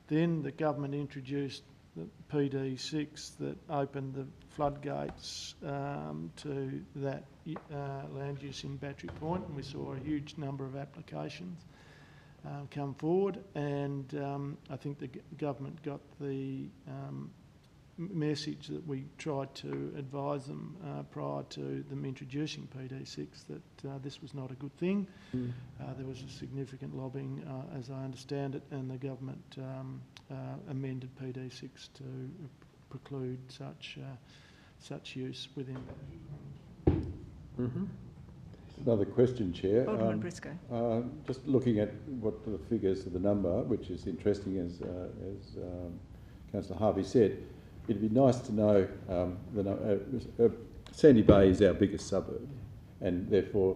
Then the government introduced the PD6 that opened the floodgates to that land use in Battery Point, and we saw a huge number of applications come forward, and I think the government got the message that we tried to advise them prior to them introducing PD6 that this was not a good thing. There was a significant lobbying, as I understand it, and the government amended PD6 to preclude such use within. Mm-hmm. Another question, Chair. Alderman Briscoe. Just looking at what the figures of the number, which is interesting, as Councillor Harvey said, it'd be nice to know Sandy Bay is our biggest suburb, and therefore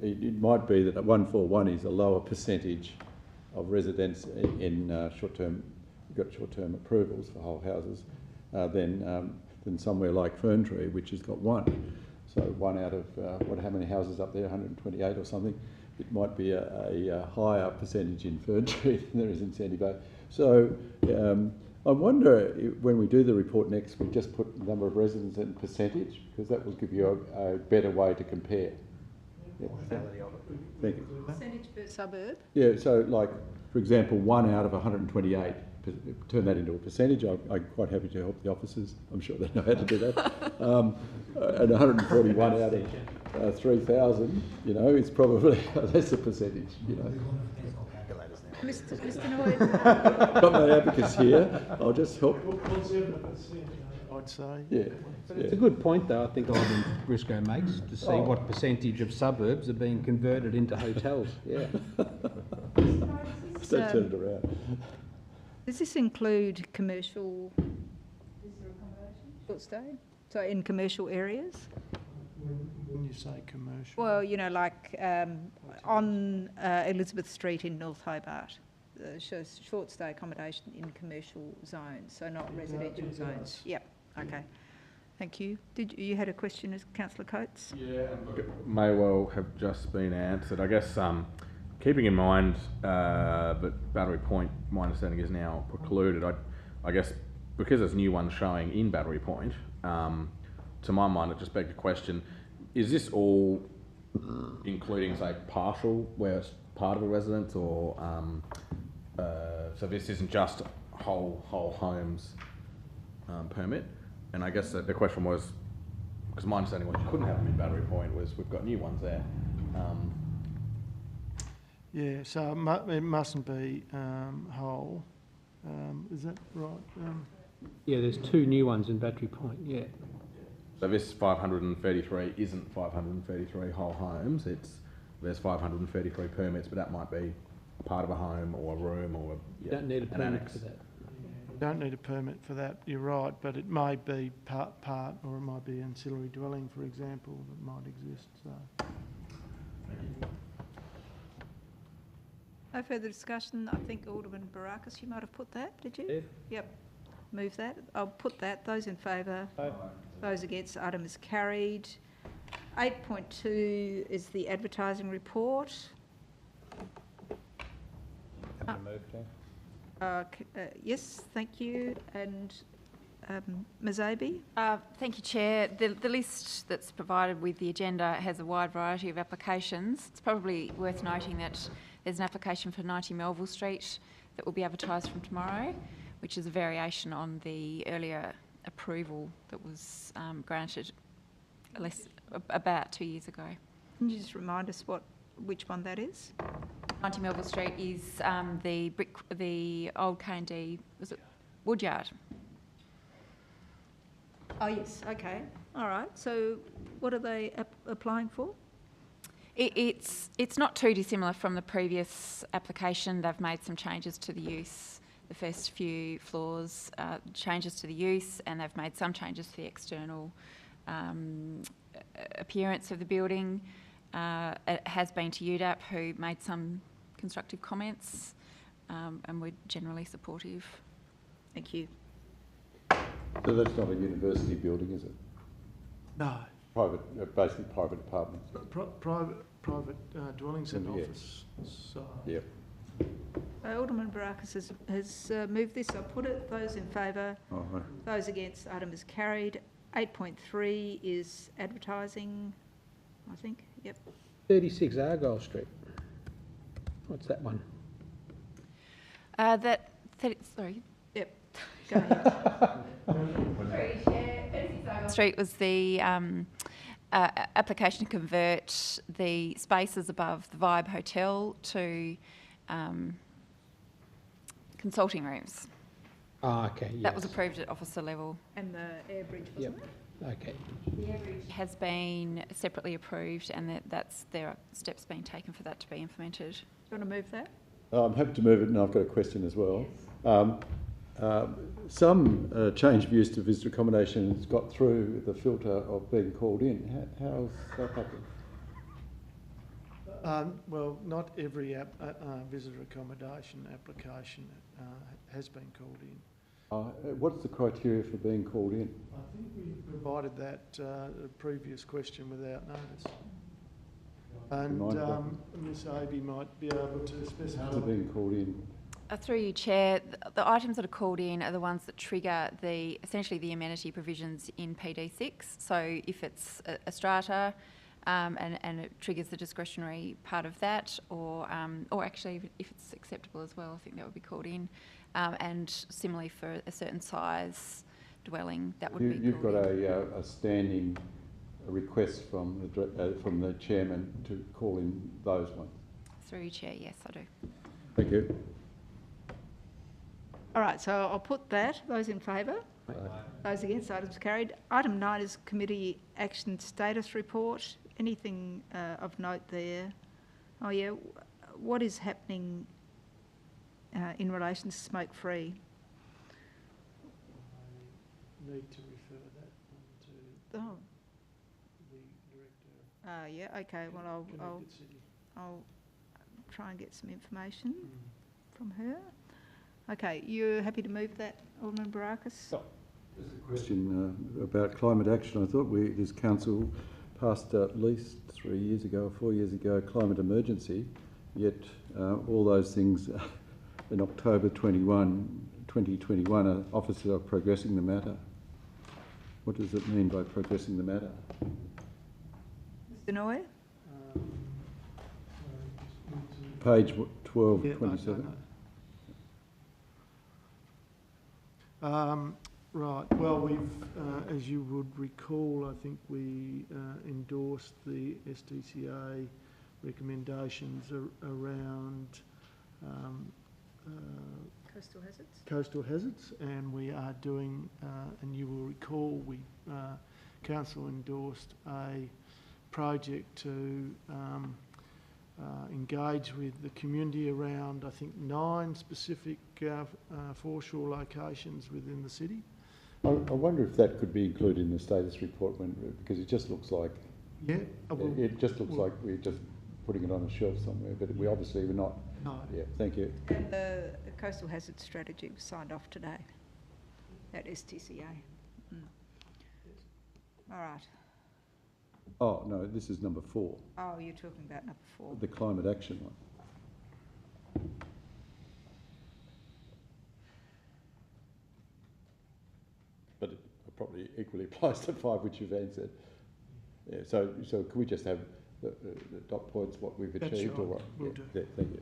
it might be that 141 is a lower percentage of residents in short-term approvals for whole houses than somewhere like Ferntree, which has got 1. So 1 out of how many houses up there? 128 or something. It might be a higher percentage in Ferntree than there is in Sandy Bay. So I wonder when we do the report next, we just put the number of residents and percentage, because that will give you a better way to compare. Yeah. Thank you. Percentage per suburb? Yeah, so like, for example, 1 out of 128 turn that into a percentage, I'm quite happy to help the officers. I'm sure they know how to do that. And 141 out of 3,000, you know, is probably that's a percentage, you know. Mr. Noyd. Got my advocates here. I'll just help. What's 7%, I'd say. Yeah. But it's a good point, though, I think Alderman Briscoe makes, to see what percentage of suburbs are being converted into hotels. Yeah. Don't turn it around. Does this include commercial short stay? So in commercial areas? When you say commercial. Well, you know, like on Elizabeth Street in North Hobart, short stay accommodation in commercial zones, so not residential zones. Yep. Okay. Thank you. You had a question, as Councillor Coates? Yeah, look, it may well have just been answered. I guess keeping in mind that Battery Point, my understanding, is now precluded. I guess because there's new ones showing in Battery Point, to my mind, it just begs the question: is this all including, say, partial, where it's part of a residence, or so this isn't just whole homes permit? And I guess the question was, because my understanding was you couldn't have them in Battery Point, was we've got new ones there. Yeah, so it mustn't be whole. Is that right? Yeah, there's 2 new ones in Battery Point, yeah. So this 533 isn't 533 whole homes, there's 533 permits, but that might be part of a home or a room or You don't need a permit for that. You don't need a permit for that, you're right, but it may be part or it might be ancillary dwelling, for example, that might exist. So. No further discussion. I think Alderman Barakis, you might have put that, did you? Yeah. Yep. Move that. I'll put that. Those in favour? Aye. Those against? Item is carried. 8.2 is the advertising report. Yes, thank you. And Ms Aby? Thank you, Chair. The list that's provided with the agenda has a wide variety of applications. It's probably worth noting that there's an application for 90 Melville Street that will be advertised from tomorrow, which is a variation on the earlier approval that was granted about 2 years ago. Can you just remind us which one that is? 90 Melville Street is the old K&D, was it Woodyard? Oh yes, okay. All right. So what are they applying for? It's not too dissimilar from the previous application. They've made some changes to the use. The first few floors, changes to the use, and they've made some changes to the external appearance of the building. It has been to UDAP, who made some constructive comments, and we're generally supportive. Thank you. So that's not a university building, is it? No. Private, basically private apartments. Private dwellings and Yeah. office. So. Yep. Alderman Barakis has moved this. I'll put it. Those in favour? Aye. Those against? Item is carried. 8.3 is advertising, I think. Yep. 36 Argyle Street. What's that one? Sorry. Yep. Go ahead. Street was the application to convert the spaces above the Vibe Hotel to consulting rooms. Ah, okay, yes. That was approved at officer level. And the air bridge, wasn't it? Okay. The air bridge has been separately approved, and there are steps being taken for that to be implemented. Do you want to move that? I'm happy to move it, and I've got a question as well. Some change of use to visitor accommodation has got through the filter of being called in. How's that happened? Well, not every visitor accommodation application has been called in. What's the criteria for being called in? I think we provided that previous question without notice. And Ms Aby might be able to specify. How's it being called in? Through you, Chair, the items that are called in are the ones that trigger essentially the amenity provisions in PD6. So if it's a strata and it triggers the discretionary part of that, or actually if it's acceptable as well, I think that would be called in. and similarly for a certain size dwelling, that would be You've got pulled in. a standing request from the chairman to call in those ones. Through you, Chair, yes, I do. Thank you. All right, so I'll put that. Those in favour? Those against? Items carried. Item 9 is committee action status report. Anything of note there? Oh yeah, what is happening in relation to smoke-free? I need to refer that on to Oh, the director yeah, okay, well, of Connected City. I'll try and get some information from her. Okay, you happy to move that, Alderman Barakis? Just a question about climate action. I thought this council passed at least 3 years ago or 4 years ago climate emergency, yet all those things in October 2021 officers are progressing the matter. What does it mean by progressing the matter? Mr Noy? Page 1227. Right, well, we've, as you would recall, I think we endorsed the STCA recommendations around Coastal hazards? coastal hazards, and we are doing, and you will recall, council endorsed a project to engage with the community around, I think, 9 specific foreshore locations within the city. I wonder if that could be included in the status report, because it just looks like it just looks like we're just putting it on a shelf somewhere, but we obviously we're not. No. Yeah, thank you. And the coastal hazard strategy was signed off today at STCA. All right. Oh no, this is number 4. Oh, you're talking about number 4. The climate action one. But it probably equally applies to 5, which you've answered. Yeah, so can we just have the dot points, what we've That's achieved, or right. what? Will Yeah, do. yeah, thank you.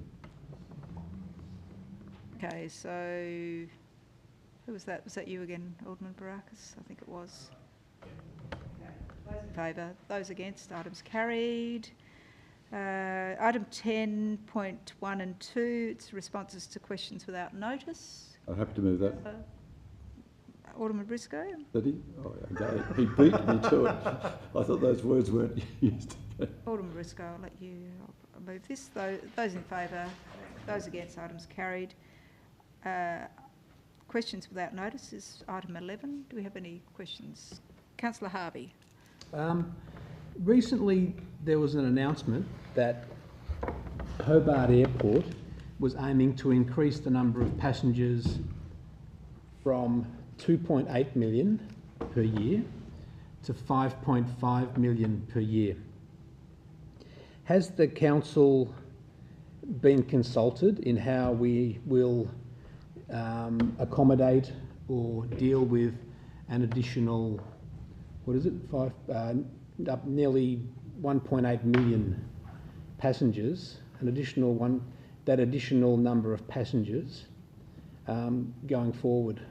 Okay, so who was that? Was that you again, Alderman Barakis? I think it was. Those in favour, those against, items carried. Item 10.1 and 2, it's responses to questions without notice. I'm happy to move that. Alderman Briscoe? Did he? Oh, okay. He beat me to it. I thought those words weren't used. Alderman Briscoe, I'll let you move this. Those in favour, those against, items carried. Questions without notice is item 11. Do we have any questions? Councillor Harvey. Recently, there was an announcement that Hobart Airport was aiming to increase the number of passengers from 2.8 million per year to 5.5 million per year. Has the council been consulted in how we will accommodate or deal with an additional, nearly 1.8 million passengers, that additional number of passengers going forward?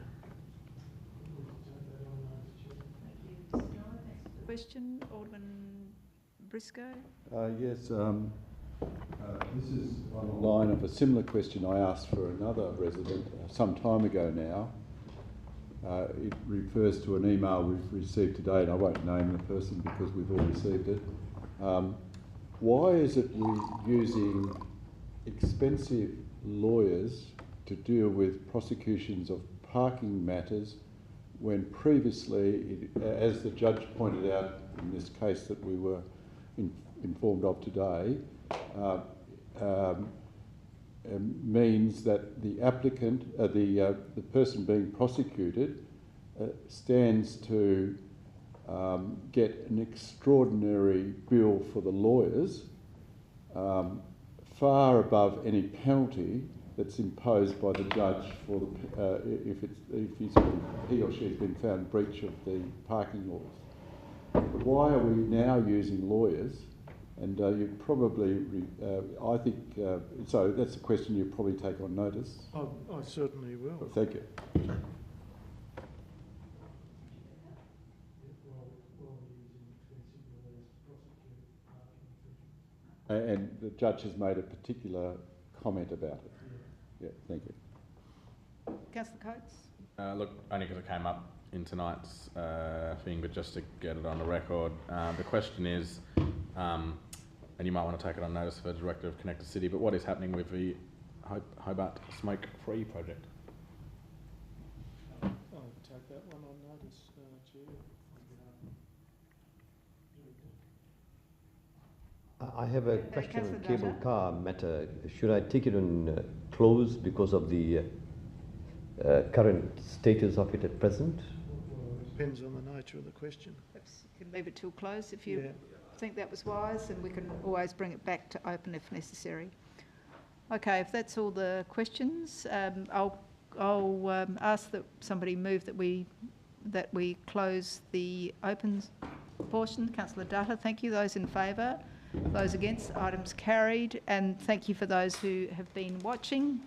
Question, Alderman Briscoe? Yes, this is on the line of a similar question I asked for another resident some time ago now. It refers to an email we've received today, and I won't name the person because we've all received it. Why is it we're using expensive lawyers to deal with prosecutions of parking matters when previously, as the judge pointed out in this case that we were informed of today, means that the applicant, the person being prosecuted, stands to get an extraordinary bill for the lawyers, far above any penalty that's imposed by the judge for the, if he or she has been found breach of the parking laws. But why are we now using lawyers And you probably, I think, so that's a question you probably take on notice. I certainly will. Well, thank you. And the judge has made a particular comment about it. Yeah, thank you. Councillor Coates? Look, only because it came up in tonight's thing, but just to get it on the record, the question is, and you might want to take it on notice for the Director of Connected City, but what is happening with the Hobart Smoke-Free project? I'll take that one on notice, Chair. I have a question Councillor on cable Dutta? car matter. Should I take it on close because of the current status of it at present? Well, it depends on the nature of the question. Perhaps you can leave it till close if you Yeah. think that was wise, and we can always bring it back to open if necessary. Okay, if that's all the questions, I'll ask that somebody move that we close the open portion. Councillor Dutta, thank you. Those in favour? Those against? Items carried. And thank you for those who have been watching.